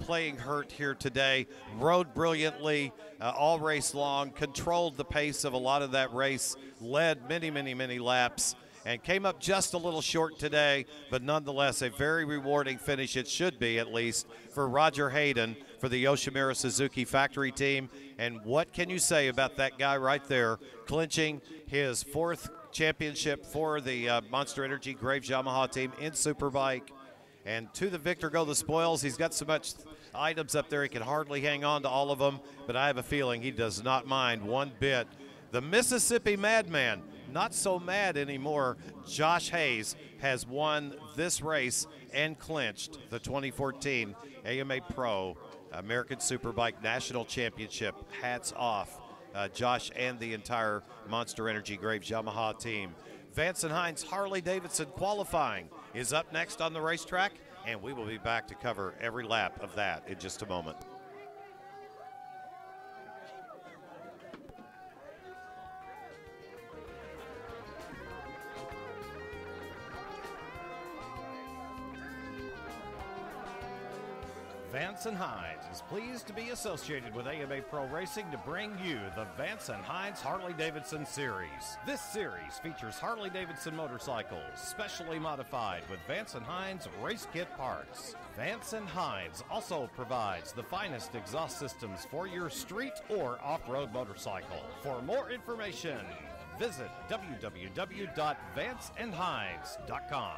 Speaker 1: playing hurt here today. Rode brilliantly all race long, controlled the pace of a lot of that race, led many laps, and came up just a little short today, but nonetheless a very rewarding finish, it should be at least, for Roger Hayden for the Yoshimura Suzuki factory team. And what can you say about that guy right there, clinching his 4th championship for the Monster Energy Graves Yamaha team in Superbike. And to the victor go the spoils. He's got so much items up there he can hardly hang on to all of them, but I have a feeling he does not mind one bit. The Mississippi Madman, not so mad anymore. Josh Hayes has won this race and clinched the 2014 AMA Pro American Superbike National Championship. Hats off Josh and the entire Monster Energy Graves Yamaha team. Vance and Hines Harley-Davidson qualifying is up next on the racetrack, and we will be back to cover every lap of that in just a moment. Vance and Hines is pleased to be associated with AMA Pro Racing to bring you the Vance and Hines Harley-Davidson Series. This series features Harley-Davidson motorcycles, specially modified with Vance and Hines race kit parts. Vance and Hines also provides the finest exhaust systems for your street or off-road motorcycle. For more information, visit www.vanceandhines.com.